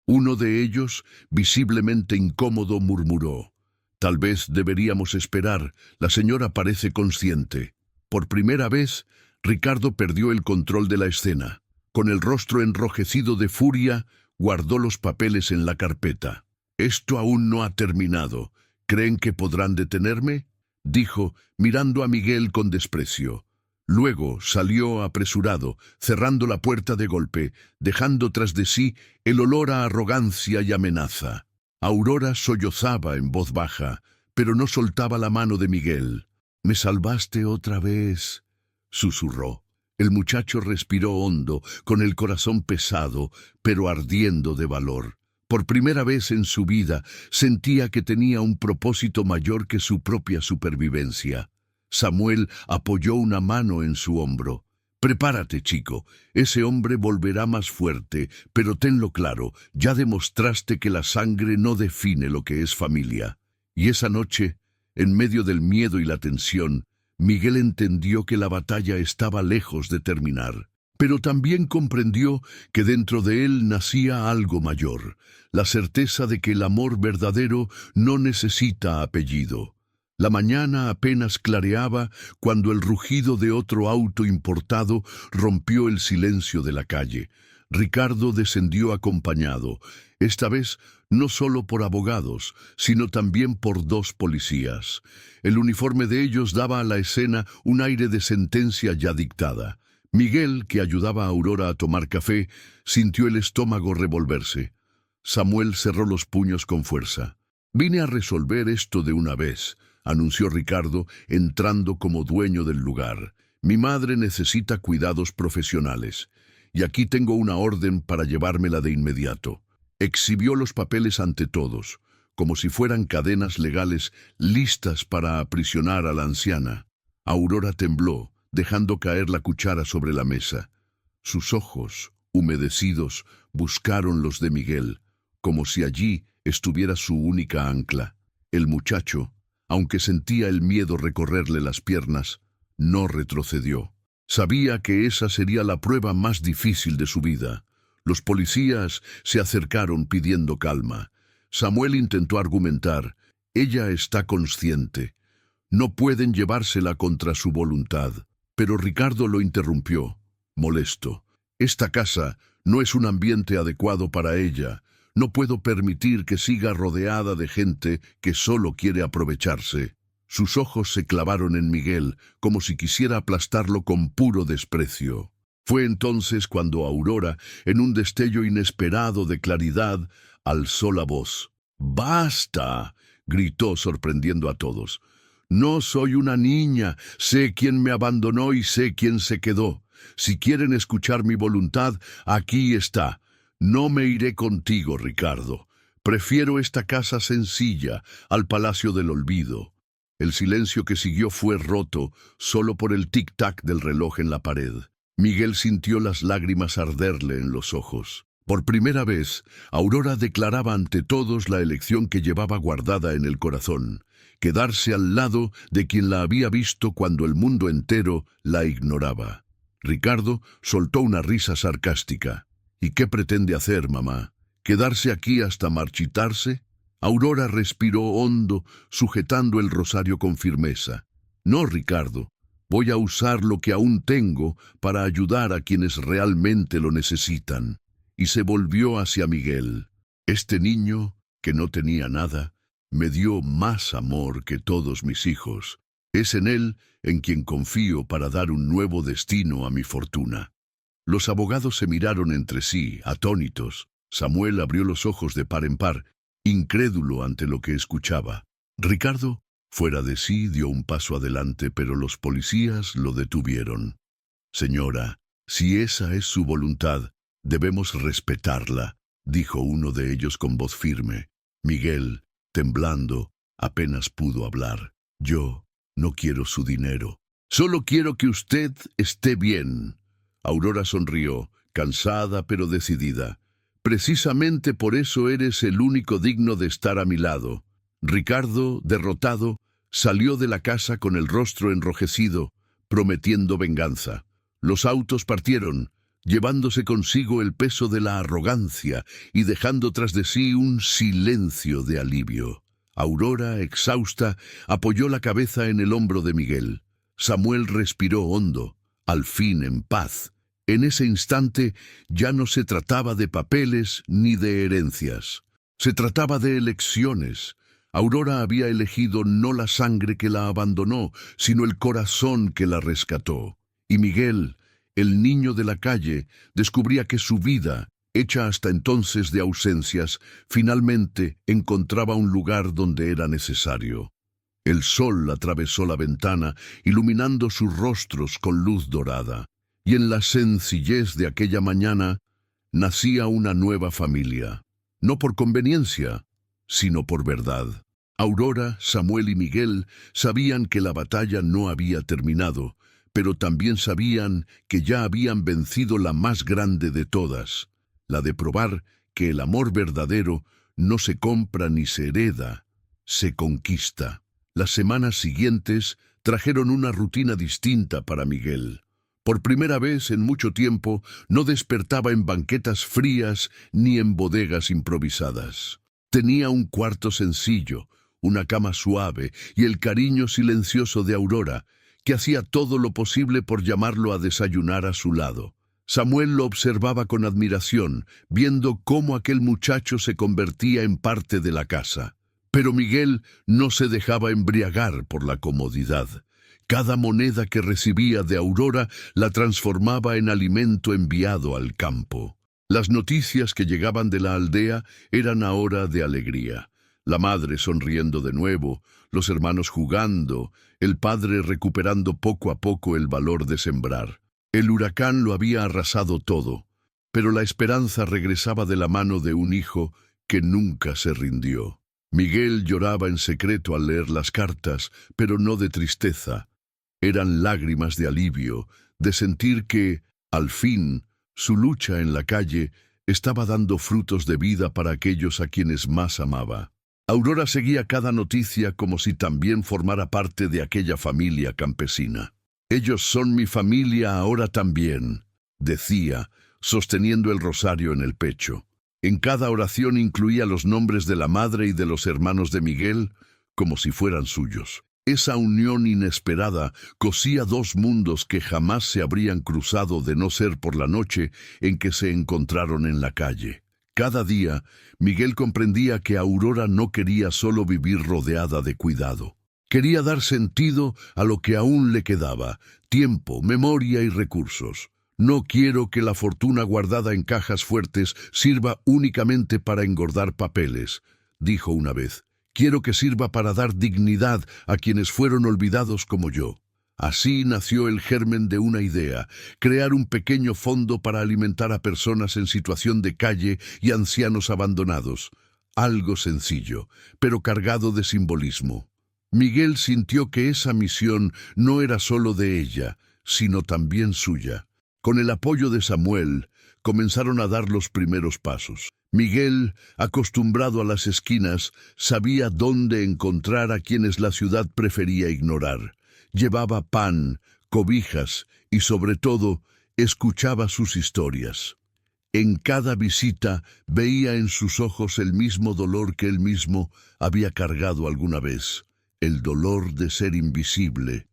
Uno de ellos, visiblemente incómodo, murmuró: «Tal vez deberíamos esperar, la señora parece consciente». Por primera vez, Ricardo perdió el control de la escena. Con el rostro enrojecido de furia, guardó los papeles en la carpeta. «Esto aún no ha terminado. ¿Creen que podrán detenerme?», dijo, mirando a Miguel con desprecio. Luego salió apresurado, cerrando la puerta de golpe, dejando tras de sí el olor a arrogancia y amenaza. Aurora sollozaba en voz baja, pero no soltaba la mano de Miguel. «Me salvaste otra vez», susurró. El muchacho respiró hondo, con el corazón pesado, pero ardiendo de valor. Por primera vez en su vida sentía que tenía un propósito mayor que su propia supervivencia. Samuel apoyó una mano en su hombro. «Prepárate, chico. Ese hombre volverá más fuerte, pero tenlo claro, ya demostraste que la sangre no define lo que es familia». Y esa noche, en medio del miedo y la tensión, Miguel entendió que la batalla estaba lejos de terminar. Pero también comprendió que dentro de él nacía algo mayor, la certeza de que el amor verdadero no necesita apellido. La mañana apenas clareaba cuando el rugido de otro auto importado rompió el silencio de la calle. Ricardo descendió acompañado, esta vez no solo por abogados, sino también por dos policías. El uniforme de ellos daba a la escena un aire de sentencia ya dictada. Miguel, que ayudaba a Aurora a tomar café, sintió el estómago revolverse. Samuel cerró los puños con fuerza. «Vine a resolver esto de una vez», anunció Ricardo, entrando como dueño del lugar. «Mi madre necesita cuidados profesionales, y aquí tengo una orden para llevármela de inmediato». Exhibió los papeles ante todos, como si fueran cadenas legales listas para aprisionar a la anciana. Aurora tembló, dejando caer la cuchara sobre la mesa. Sus ojos, humedecidos, buscaron los de Miguel, como si allí estuviera su única ancla. El muchacho, aunque sentía el miedo recorrerle las piernas, no retrocedió. Sabía que esa sería la prueba más difícil de su vida. Los policías se acercaron pidiendo calma. Samuel intentó argumentar. «Ella está consciente. No pueden llevársela contra su voluntad». Pero Ricardo lo interrumpió, molesto. «Esta casa no es un ambiente adecuado para ella. No puedo permitir que siga rodeada de gente que solo quiere aprovecharse». Sus ojos se clavaron en Miguel, como si quisiera aplastarlo con puro desprecio. Fue entonces cuando Aurora, en un destello inesperado de claridad, alzó la voz. «¡Basta!», gritó sorprendiendo a todos. «No soy una niña, sé quién me abandonó y sé quién se quedó. Si quieren escuchar mi voluntad, aquí está. No me iré contigo, Ricardo. Prefiero esta casa sencilla al palacio del olvido». El silencio que siguió fue roto solo por el tic-tac del reloj en la pared. Miguel sintió las lágrimas arderle en los ojos. Por primera vez, Aurora declaraba ante todos la elección que llevaba guardada en el corazón: quedarse al lado de quien la había visto cuando el mundo entero la ignoraba. Ricardo soltó una risa sarcástica. «¿Y qué pretende hacer, mamá? ¿Quedarse aquí hasta marchitarse?». Aurora respiró hondo, sujetando el rosario con firmeza. «No, Ricardo. Voy a usar lo que aún tengo para ayudar a quienes realmente lo necesitan». Y se volvió hacia Miguel. «Este niño, que no tenía nada, me dio más amor que todos mis hijos. Es en él en quien confío para dar un nuevo destino a mi fortuna». Los abogados se miraron entre sí, atónitos. Samuel abrió los ojos de par en par, incrédulo ante lo que escuchaba. Ricardo, fuera de sí, dio un paso adelante, pero los policías lo detuvieron. «Señora, si esa es su voluntad, debemos respetarla», dijo uno de ellos con voz firme. Miguel, temblando, apenas pudo hablar. «Yo no quiero su dinero. Solo quiero que usted esté bien». Aurora sonrió, cansada pero decidida. «Precisamente por eso eres el único digno de estar a mi lado». Ricardo, derrotado, salió de la casa con el rostro enrojecido, prometiendo venganza. Los autos partieron, llevándose consigo el peso de la arrogancia y dejando tras de sí un silencio de alivio. Aurora, exhausta, apoyó la cabeza en el hombro de Miguel. Samuel respiró hondo, al fin en paz. En ese instante ya no se trataba de papeles ni de herencias. Se trataba de elecciones. Aurora había elegido no la sangre que la abandonó, sino el corazón que la rescató. Y Miguel, el niño de la calle, descubría que su vida, hecha hasta entonces de ausencias, finalmente encontraba un lugar donde era necesario. El sol atravesó la ventana, iluminando sus rostros con luz dorada. Y en la sencillez de aquella mañana nacía una nueva familia. No por conveniencia, sino por verdad. Aurora, Samuel y Miguel sabían que la batalla no había terminado, pero también sabían que ya habían vencido la más grande de todas, la de probar que el amor verdadero no se compra ni se hereda, se conquista. Las semanas siguientes trajeron una rutina distinta para Miguel. Por primera vez en mucho tiempo no despertaba en banquetas frías ni en bodegas improvisadas. Tenía un cuarto sencillo, una cama suave y el cariño silencioso de Aurora, que hacía todo lo posible por llamarlo a desayunar a su lado. Samuel lo observaba con admiración, viendo cómo aquel muchacho se convertía en parte de la casa. Pero Miguel no se dejaba embriagar por la comodidad. Cada moneda que recibía de Aurora la transformaba en alimento enviado al campo. Las noticias que llegaban de la aldea eran ahora de alegría. La madre sonriendo de nuevo, los hermanos jugando, el padre recuperando poco a poco el valor de sembrar. El huracán lo había arrasado todo, pero la esperanza regresaba de la mano de un hijo que nunca se rindió. Miguel lloraba en secreto al leer las cartas, pero no de tristeza. Eran lágrimas de alivio, de sentir que, al fin, su lucha en la calle estaba dando frutos de vida para aquellos a quienes más amaba. Aurora seguía cada noticia como si también formara parte de aquella familia campesina. «Ellos son mi familia ahora también», decía, sosteniendo el rosario en el pecho. En cada oración incluía los nombres de la madre y de los hermanos de Miguel como si fueran suyos. Esa unión inesperada cosía dos mundos que jamás se habrían cruzado de no ser por la noche en que se encontraron en la calle. Cada día, Miguel comprendía que Aurora no quería solo vivir rodeada de cuidado. Quería dar sentido a lo que aún le quedaba, tiempo, memoria y recursos. «No quiero que la fortuna guardada en cajas fuertes sirva únicamente para engordar papeles», dijo una vez. «Quiero que sirva para dar dignidad a quienes fueron olvidados como yo». Así nació el germen de una idea: crear un pequeño fondo para alimentar a personas en situación de calle y ancianos abandonados. Algo sencillo, pero cargado de simbolismo. Miguel sintió que esa misión no era solo de ella, sino también suya. Con el apoyo de Samuel, comenzaron a dar los primeros pasos. Miguel, acostumbrado a las esquinas, sabía dónde encontrar a quienes la ciudad prefería ignorar. Llevaba pan, cobijas y, sobre todo, escuchaba sus historias. En cada visita veía en sus ojos el mismo dolor que él mismo había cargado alguna vez, el dolor de ser invisible.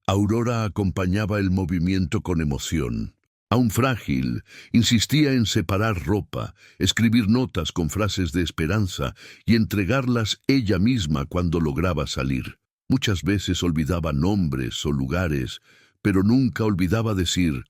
Aurora acompañaba el movimiento con emoción. Aún frágil, insistía en separar ropa, escribir notas con frases de esperanza y entregarlas ella misma cuando lograba salir. Muchas veces olvidaba nombres o lugares, pero nunca olvidaba decir: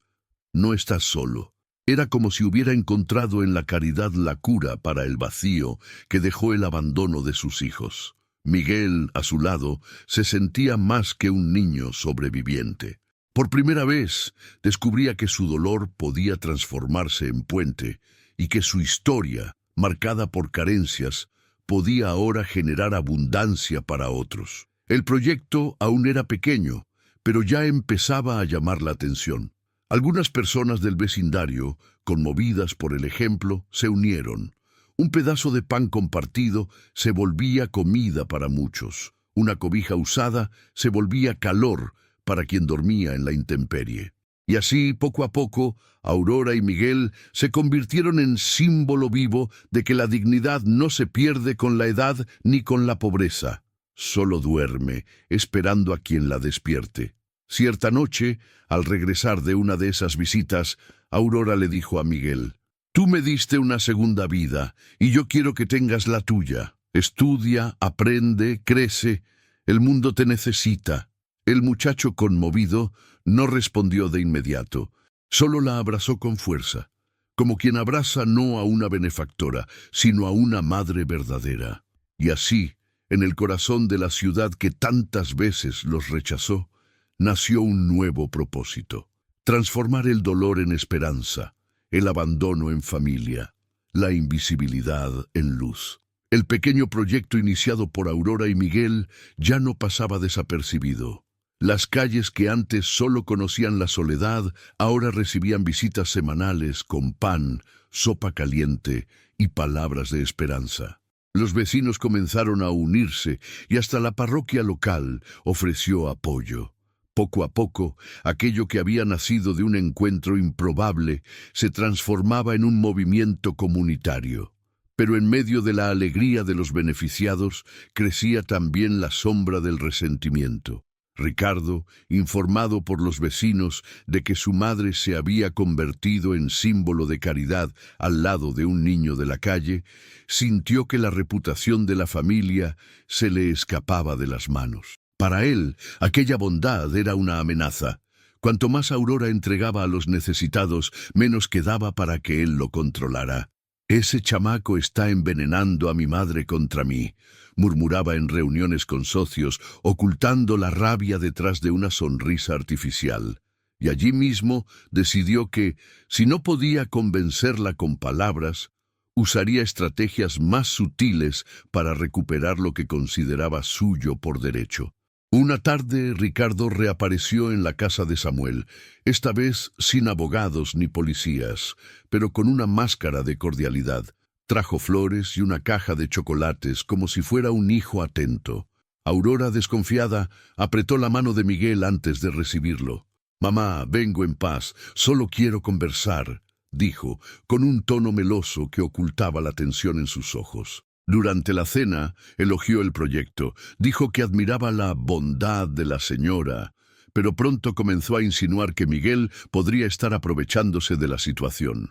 «No estás solo». Era como si hubiera encontrado en la caridad la cura para el vacío que dejó el abandono de sus hijos. Miguel, a su lado, se sentía más que un niño sobreviviente. Por primera vez, descubría que su dolor podía transformarse en puente y que su historia, marcada por carencias, podía ahora generar abundancia para otros. El proyecto aún era pequeño, pero ya empezaba a llamar la atención. Algunas personas del vecindario, conmovidas por el ejemplo, se unieron. Un pedazo de pan compartido se volvía comida para muchos. Una cobija usada se volvía calor para quien dormía en la intemperie. Y así, poco a poco, Aurora y Miguel se convirtieron en símbolo vivo de que la dignidad no se pierde con la edad ni con la pobreza. Solo duerme, esperando a quien la despierte. Cierta noche, al regresar de una de esas visitas, Aurora le dijo a Miguel: «Tú me diste una segunda vida, y yo quiero que tengas la tuya. Estudia, aprende, crece. El mundo te necesita». El muchacho, conmovido, no respondió de inmediato. Solo la abrazó con fuerza, como quien abraza no a una benefactora, sino a una madre verdadera. Y así, en el corazón de la ciudad que tantas veces los rechazó, nació un nuevo propósito: transformar el dolor en esperanza, el abandono en familia, la invisibilidad en luz. El pequeño proyecto iniciado por Aurora y Miguel ya no pasaba desapercibido. Las calles que antes solo conocían la soledad ahora recibían visitas semanales con pan, sopa caliente y palabras de esperanza. Los vecinos comenzaron a unirse y hasta la parroquia local ofreció apoyo. Poco a poco, aquello que había nacido de un encuentro improbable se transformaba en un movimiento comunitario. Pero en medio de la alegría de los beneficiados crecía también la sombra del resentimiento. Ricardo, informado por los vecinos de que su madre se había convertido en símbolo de caridad al lado de un niño de la calle, sintió que la reputación de la familia se le escapaba de las manos. Para él, aquella bondad era una amenaza. Cuanto más Aurora entregaba a los necesitados, menos quedaba para que él lo controlara. «Ese chamaco está envenenando a mi madre contra mí», murmuraba en reuniones con socios, ocultando la rabia detrás de una sonrisa artificial. Y allí mismo decidió que, si no podía convencerla con palabras, usaría estrategias más sutiles para recuperar lo que consideraba suyo por derecho. Una tarde, Ricardo reapareció en la casa de Samuel, esta vez sin abogados ni policías, pero con una máscara de cordialidad. Trajo flores y una caja de chocolates como si fuera un hijo atento. Aurora, desconfiada, apretó la mano de Miguel antes de recibirlo. «Mamá, vengo en paz, solo quiero conversar», dijo, con un tono meloso que ocultaba la tensión en sus ojos. Durante la cena, elogió el proyecto, dijo que admiraba la bondad de la señora, pero pronto comenzó a insinuar que Miguel podría estar aprovechándose de la situación.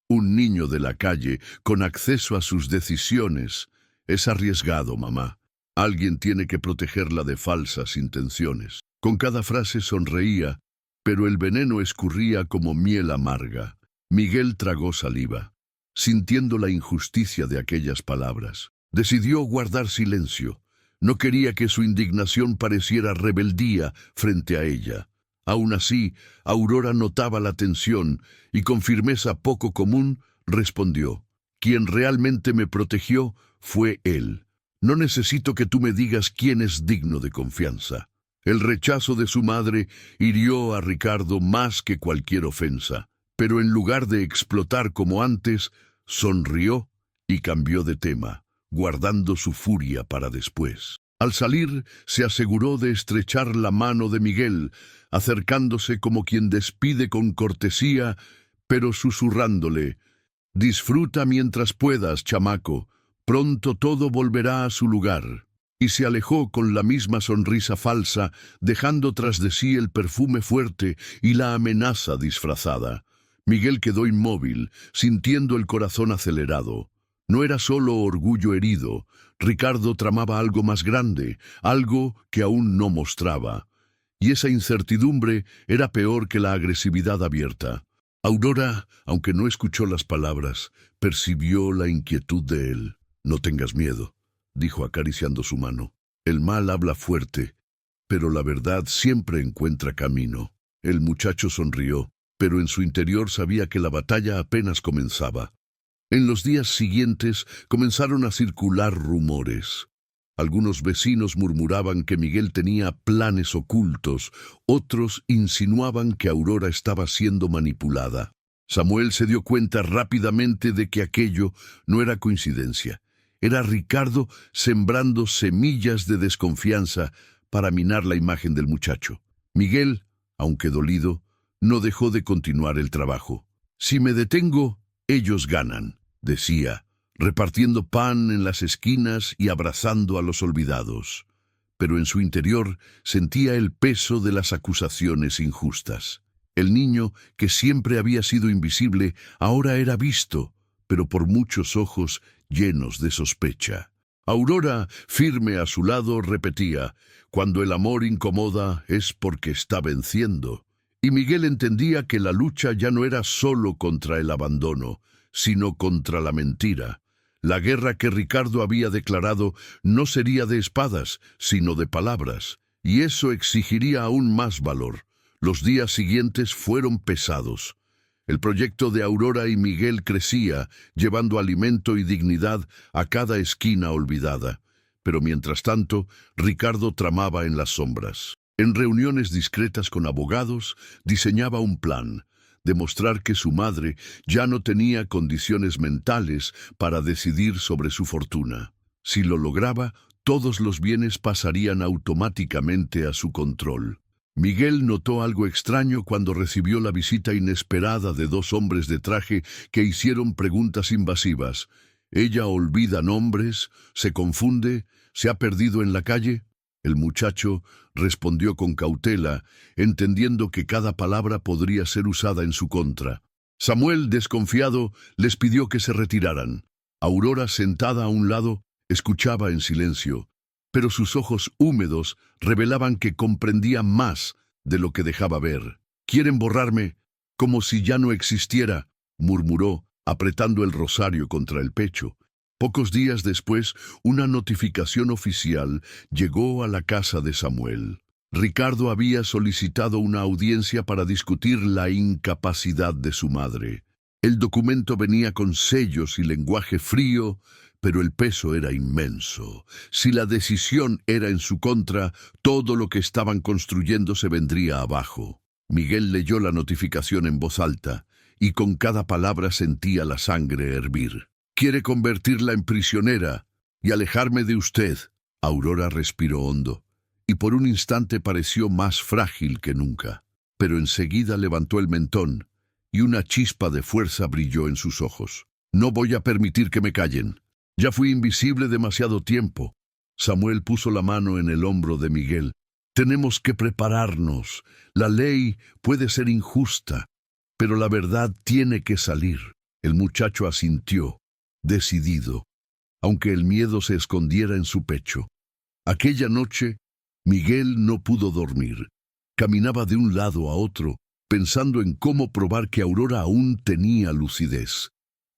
Un niño de la calle, con acceso a sus decisiones, es arriesgado, mamá. Alguien tiene que protegerla de falsas intenciones. Con cada frase sonreía, pero el veneno escurría como miel amarga. Miguel tragó saliva, sintiendo la injusticia de aquellas palabras. Decidió guardar silencio. No quería que su indignación pareciera rebeldía frente a ella. Aún así, Aurora notaba la tensión y con firmeza poco común respondió: «Quien realmente me protegió fue él. No necesito que tú me digas quién es digno de confianza». El rechazo de su madre hirió a Ricardo más que cualquier ofensa, pero en lugar de explotar como antes, sonrió y cambió de tema, guardando su furia para después. Al salir, se aseguró de estrechar la mano de Miguel, acercándose como quien despide con cortesía, pero susurrándole: «Disfruta mientras puedas, chamaco, pronto todo volverá a su lugar». Y se alejó con la misma sonrisa falsa, dejando tras de sí el perfume fuerte y la amenaza disfrazada. Miguel quedó inmóvil, sintiendo el corazón acelerado. No era solo orgullo herido. Ricardo tramaba algo más grande, algo que aún no mostraba. Y esa incertidumbre era peor que la agresividad abierta. Aurora, aunque no escuchó las palabras, percibió la inquietud de él. «No tengas miedo», dijo acariciando su mano. «El mal habla fuerte, pero la verdad siempre encuentra camino». El muchacho sonrió, pero en su interior sabía que la batalla apenas comenzaba. En los días siguientes comenzaron a circular rumores. Algunos vecinos murmuraban que Miguel tenía planes ocultos, otros insinuaban que Aurora estaba siendo manipulada. Samuel se dio cuenta rápidamente de que aquello no era coincidencia. Era Ricardo sembrando semillas de desconfianza para minar la imagen del muchacho. Miguel, aunque dolido, no dejó de continuar el trabajo. «Si me detengo, ellos ganan», decía, repartiendo pan en las esquinas y abrazando a los olvidados. Pero en su interior sentía el peso de las acusaciones injustas. El niño, que siempre había sido invisible, ahora era visto, pero por muchos ojos llenos de sospecha. Aurora, firme a su lado, repetía: «Cuando el amor incomoda es porque está venciendo». Y Miguel entendía que la lucha ya no era solo contra el abandono, sino contra la mentira. La guerra que Ricardo había declarado no sería de espadas, sino de palabras, y eso exigiría aún más valor. Los días siguientes fueron pesados. El proyecto de Aurora y Miguel crecía, llevando alimento y dignidad a cada esquina olvidada. Pero mientras tanto, Ricardo tramaba en las sombras. En reuniones discretas con abogados, diseñaba un plan: demostrar que su madre ya no tenía condiciones mentales para decidir sobre su fortuna. Si lo lograba, todos los bienes pasarían automáticamente a su control. Miguel notó algo extraño cuando recibió la visita inesperada de dos hombres de traje que hicieron preguntas invasivas. ¿Ella olvida nombres? ¿Se confunde? ¿Se ha perdido en la calle? El muchacho respondió con cautela, entendiendo que cada palabra podría ser usada en su contra. Samuel, desconfiado, les pidió que se retiraran. Aurora, sentada a un lado, escuchaba en silencio, pero sus ojos húmedos revelaban que comprendía más de lo que dejaba ver. «Quieren borrarme, como si ya no existiera», murmuró, apretando el rosario contra el pecho. Pocos días después, una notificación oficial llegó a la casa de Samuel. Ricardo había solicitado una audiencia para discutir la incapacidad de su madre. El documento venía con sellos y lenguaje frío, pero el peso era inmenso. Si la decisión era en su contra, todo lo que estaban construyendo se vendría abajo. Miguel leyó la notificación en voz alta, y con cada palabra sentía la sangre hervir. «Quiere convertirla en prisionera y alejarme de usted». Aurora respiró hondo, y por un instante pareció más frágil que nunca. Pero enseguida levantó el mentón, y una chispa de fuerza brilló en sus ojos. «No voy a permitir que me callen. Ya fui invisible demasiado tiempo». Samuel puso la mano en el hombro de Miguel. «Tenemos que prepararnos. La ley puede ser injusta, pero la verdad tiene que salir». El muchacho asintió, decidido, aunque el miedo se escondiera en su pecho. Aquella noche, Miguel no pudo dormir. Caminaba de un lado a otro, pensando en cómo probar que Aurora aún tenía lucidez.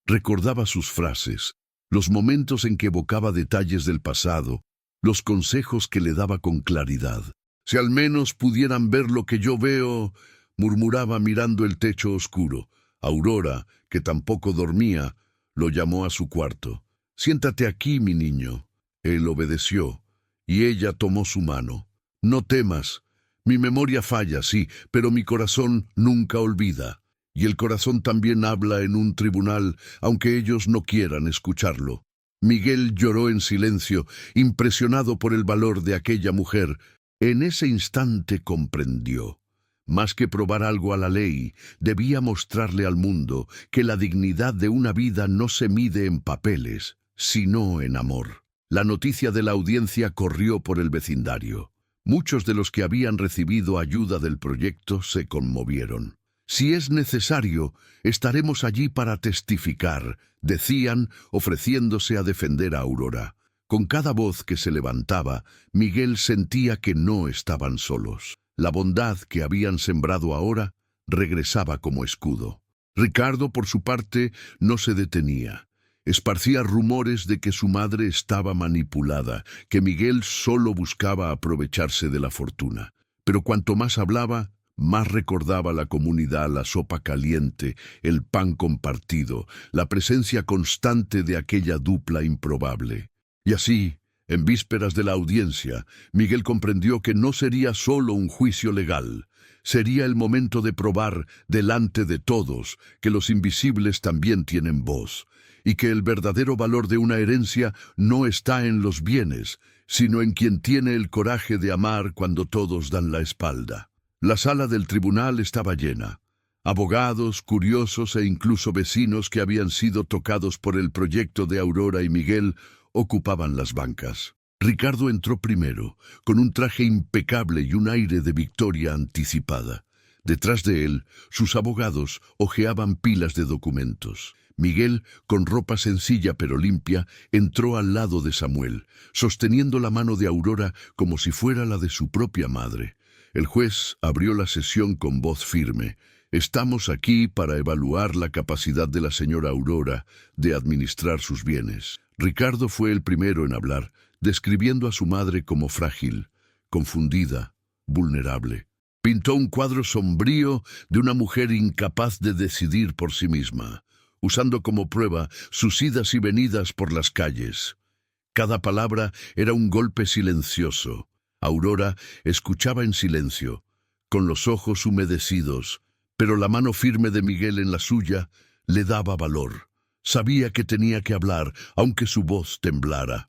Recordaba sus frases, los momentos en que evocaba detalles del pasado, los consejos que le daba con claridad. «Si al menos pudieran ver lo que yo veo», murmuraba mirando el techo oscuro. Aurora, que tampoco dormía, lo llamó a su cuarto. «Siéntate aquí, mi niño». Él obedeció, y ella tomó su mano. «No temas. Mi memoria falla, sí, pero mi corazón nunca olvida. Y el corazón también habla en un tribunal, aunque ellos no quieran escucharlo». Miguel lloró en silencio, impresionado por el valor de aquella mujer. En ese instante comprendió. Más que probar algo a la ley, debía mostrarle al mundo que la dignidad de una vida no se mide en papeles, sino en amor. La noticia de la audiencia corrió por el vecindario. Muchos de los que habían recibido ayuda del proyecto se conmovieron. «Si es necesario, estaremos allí para testificar», decían, ofreciéndose a defender a Aurora. Con cada voz que se levantaba, Miguel sentía que no estaban solos. La bondad que habían sembrado ahora regresaba como escudo. Ricardo, por su parte, no se detenía. Esparcía rumores de que su madre estaba manipulada, que Miguel solo buscaba aprovecharse de la fortuna. Pero cuanto más hablaba, más recordaba la comunidad, la sopa caliente, el pan compartido, la presencia constante de aquella dupla improbable. Y así, en vísperas de la audiencia, Miguel comprendió que no sería solo un juicio legal. Sería el momento de probar delante de todos que los invisibles también tienen voz, y que el verdadero valor de una herencia no está en los bienes, sino en quien tiene el coraje de amar cuando todos dan la espalda. La sala del tribunal estaba llena. Abogados, curiosos e incluso vecinos que habían sido tocados por el proyecto de Aurora y Miguel ocupaban las bancas. Ricardo entró primero, con un traje impecable y un aire de victoria anticipada. Detrás de él, sus abogados hojeaban pilas de documentos. Miguel, con ropa sencilla pero limpia, entró al lado de Samuel, sosteniendo la mano de Aurora como si fuera la de su propia madre. El juez abrió la sesión con voz firme. Estamos aquí para evaluar la capacidad de la señora Aurora de administrar sus bienes. Ricardo fue el primero en hablar, describiendo a su madre como frágil, confundida, vulnerable. Pintó un cuadro sombrío de una mujer incapaz de decidir por sí misma, usando como prueba sus idas y venidas por las calles. Cada palabra era un golpe silencioso. Aurora escuchaba en silencio, con los ojos humedecidos, pero la mano firme de Miguel en la suya le daba valor. Sabía que tenía que hablar, aunque su voz temblara.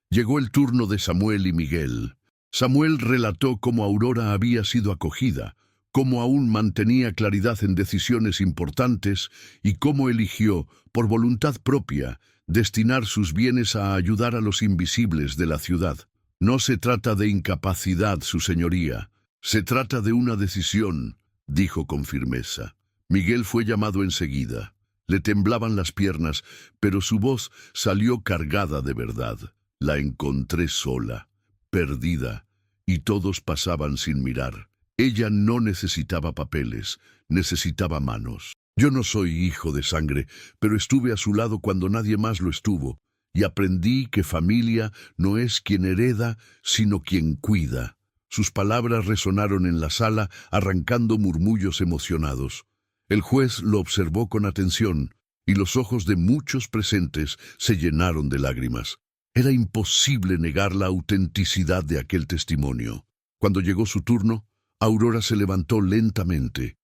Llegó el turno de Samuel y Miguel. Samuel relató cómo Aurora había sido acogida, cómo aún mantenía claridad en decisiones importantes y cómo eligió, por voluntad propia, destinar sus bienes a ayudar a los invisibles de la ciudad. No se trata de incapacidad, su señoría. Se trata de una decisión, dijo con firmeza. Miguel fue llamado enseguida. Le temblaban las piernas, pero su voz salió cargada de verdad. La encontré sola, perdida, y todos pasaban sin mirar. Ella no necesitaba papeles, necesitaba manos. Yo no soy hijo de sangre, pero estuve a su lado cuando nadie más lo estuvo, y aprendí que familia no es quien hereda, sino quien cuida. Sus palabras resonaron en la sala, arrancando murmullos emocionados. El juez lo observó con atención, y los ojos de muchos presentes se llenaron de lágrimas. Era imposible negar la autenticidad de aquel testimonio. Cuando llegó su turno, Aurora se levantó lentamente.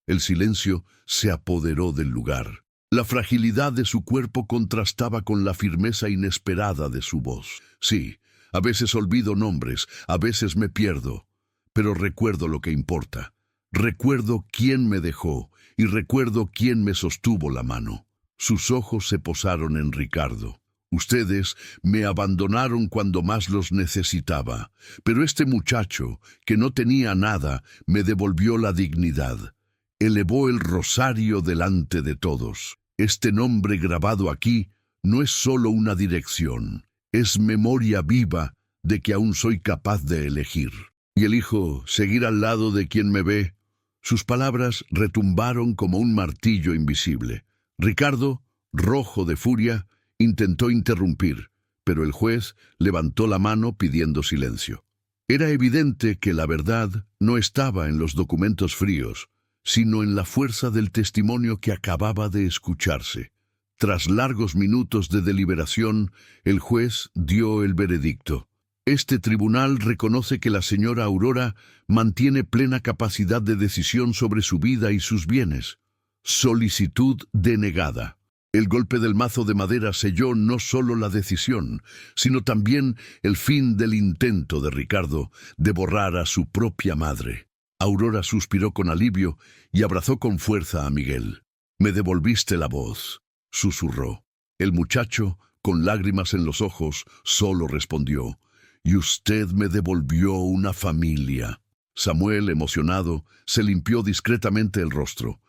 El silencio se apoderó del lugar. La fragilidad de su cuerpo contrastaba con la firmeza inesperada de su voz. Sí, a veces olvido nombres, a veces me pierdo, pero recuerdo lo que importa. Recuerdo quién me dejó y recuerdo quién me sostuvo la mano. Sus ojos se posaron en Ricardo. Ustedes me abandonaron cuando más los necesitaba, pero este muchacho, que no tenía nada, me devolvió la dignidad. Elevó el rosario delante de todos. Este nombre grabado aquí no es solo una dirección, es memoria viva de que aún soy capaz de elegir. Y elijo seguir al lado de quien me ve. Sus palabras retumbaron como un martillo invisible. Ricardo, rojo de furia, intentó interrumpir, pero el juez levantó la mano pidiendo silencio. Era evidente que la verdad no estaba en los documentos fríos, sino en la fuerza del testimonio que acababa de escucharse. Tras largos minutos de deliberación, el juez dio el veredicto. Este tribunal reconoce que la señora Aurora mantiene plena capacidad de decisión sobre su vida y sus bienes. Solicitud denegada. El golpe del mazo de madera selló no solo la decisión, sino también el fin del intento de Ricardo de borrar a su propia madre. Aurora suspiró con alivio y abrazó con fuerza a Miguel. «Me devolviste la voz», susurró. El muchacho, con lágrimas en los ojos, solo respondió: «Y usted me devolvió una familia». Samuel, emocionado, se limpió discretamente el rostro.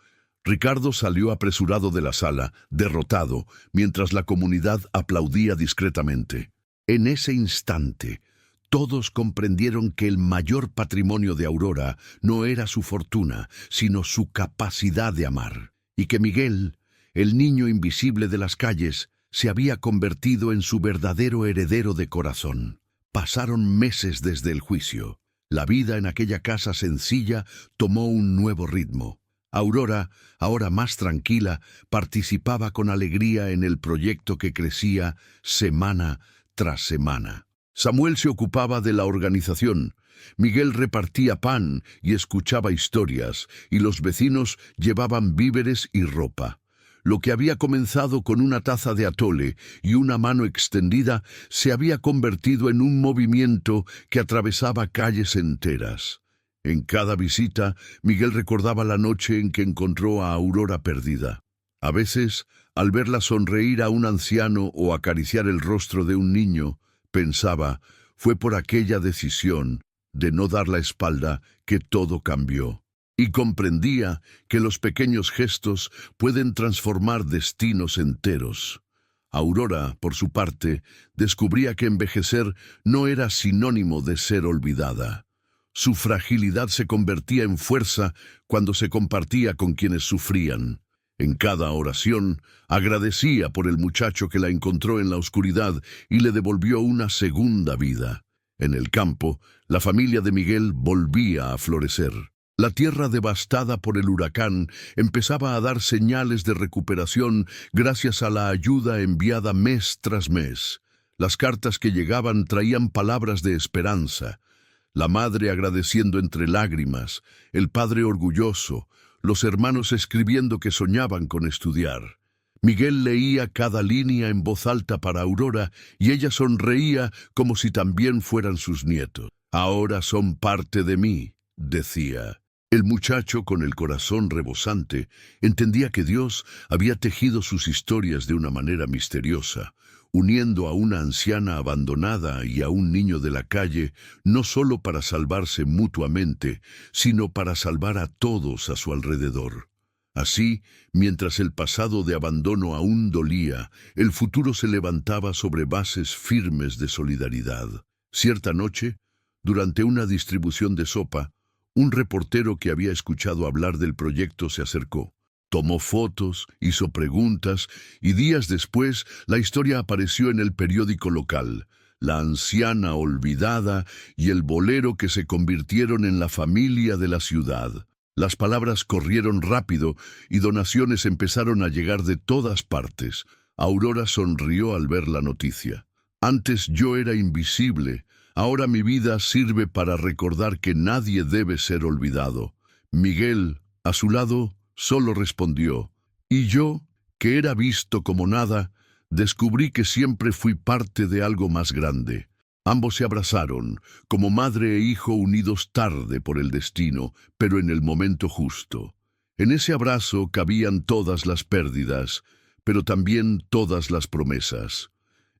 Ricardo salió apresurado de la sala, derrotado, mientras la comunidad aplaudía discretamente. En ese instante, todos comprendieron que el mayor patrimonio de Aurora no era su fortuna, sino su capacidad de amar, y que Miguel, el niño invisible de las calles, se había convertido en su verdadero heredero de corazón. Pasaron meses desde el juicio. La vida en aquella casa sencilla tomó un nuevo ritmo. Aurora, ahora más tranquila, participaba con alegría en el proyecto que crecía semana tras semana. Samuel se ocupaba de la organización, Miguel repartía pan y escuchaba historias, y los vecinos llevaban víveres y ropa. Lo que había comenzado con una taza de atole y una mano extendida se había convertido en un movimiento que atravesaba calles enteras. En cada visita, Miguel recordaba la noche en que encontró a Aurora perdida. A veces, al verla sonreír a un anciano o acariciar el rostro de un niño, pensaba, fue por aquella decisión de no dar la espalda que todo cambió. Y comprendía que los pequeños gestos pueden transformar destinos enteros. Aurora, por su parte, descubría que envejecer no era sinónimo de ser olvidada. Su fragilidad se convertía en fuerza cuando se compartía con quienes sufrían. En cada oración, agradecía por el muchacho que la encontró en la oscuridad y le devolvió una segunda vida. En el campo, la familia de Miguel volvía a florecer. La tierra devastada por el huracán empezaba a dar señales de recuperación gracias a la ayuda enviada mes tras mes. Las cartas que llegaban traían palabras de esperanza. La madre agradeciendo entre lágrimas, el padre orgulloso, los hermanos escribiendo que soñaban con estudiar. Miguel leía cada línea en voz alta para Aurora y ella sonreía como si también fueran sus nietos. «Ahora son parte de mí», decía. El muchacho, con el corazón rebosante, entendía que Dios había tejido sus historias de una manera misteriosa, uniendo a una anciana abandonada y a un niño de la calle, no solo para salvarse mutuamente, sino para salvar a todos a su alrededor. Así, mientras el pasado de abandono aún dolía, el futuro se levantaba sobre bases firmes de solidaridad. Cierta noche, durante una distribución de sopa, un reportero que había escuchado hablar del proyecto se acercó. Tomó fotos, hizo preguntas, y días después la historia apareció en el periódico local. La anciana olvidada y el bolero que se convirtieron en la familia de la ciudad. Las palabras corrieron rápido y donaciones empezaron a llegar de todas partes. Aurora sonrió al ver la noticia. Antes yo era invisible. Ahora mi vida sirve para recordar que nadie debe ser olvidado. Miguel, a su lado, solo respondió, y yo, que era visto como nada, descubrí que siempre fui parte de algo más grande. Ambos se abrazaron, como madre e hijo unidos tarde por el destino, pero en el momento justo. En ese abrazo cabían todas las pérdidas, pero también todas las promesas.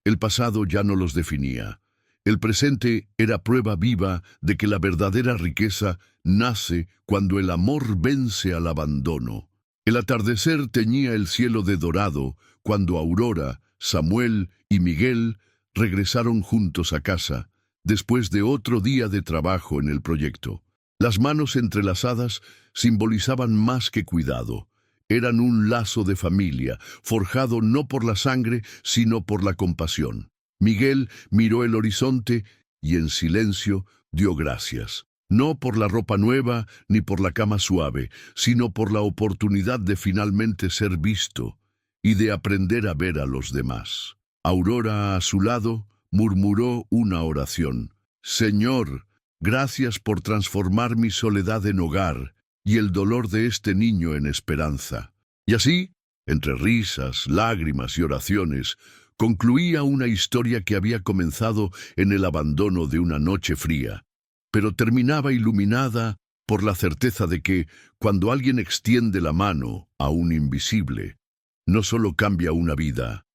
El pasado ya no los definía. El presente era prueba viva de que la verdadera riqueza nace cuando el amor vence al abandono. El atardecer teñía el cielo de dorado cuando Aurora, Samuel y Miguel regresaron juntos a casa, después de otro día de trabajo en el proyecto. Las manos entrelazadas simbolizaban más que cuidado. Eran un lazo de familia, forjado no por la sangre, sino por la compasión. Miguel miró el horizonte y en silencio dio gracias. No por la ropa nueva ni por la cama suave, sino por la oportunidad de finalmente ser visto y de aprender a ver a los demás. Aurora, a su lado, murmuró una oración. «Señor, gracias por transformar mi soledad en hogar y el dolor de este niño en esperanza». Y así, entre risas, lágrimas y oraciones, concluía una historia que había comenzado en el abandono de una noche fría, pero terminaba iluminada por la certeza de que, cuando alguien extiende la mano a un invisible, no solo cambia una vida,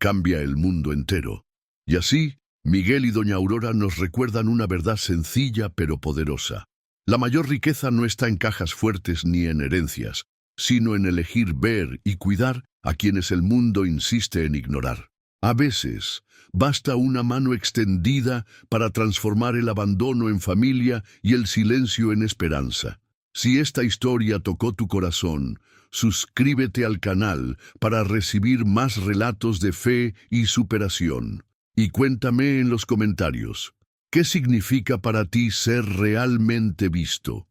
cambia el mundo entero. Y así, Miguel y doña Aurora nos recuerdan una verdad sencilla pero poderosa. La mayor riqueza no está en cajas fuertes ni en herencias, sino en elegir ver y cuidar a quienes el mundo insiste en ignorar. A veces, basta una mano extendida para transformar el abandono en familia y el silencio en esperanza. Si esta historia tocó tu corazón, suscríbete al canal para recibir más relatos de fe y superación. Y cuéntame en los comentarios, ¿qué significa para ti ser realmente visto?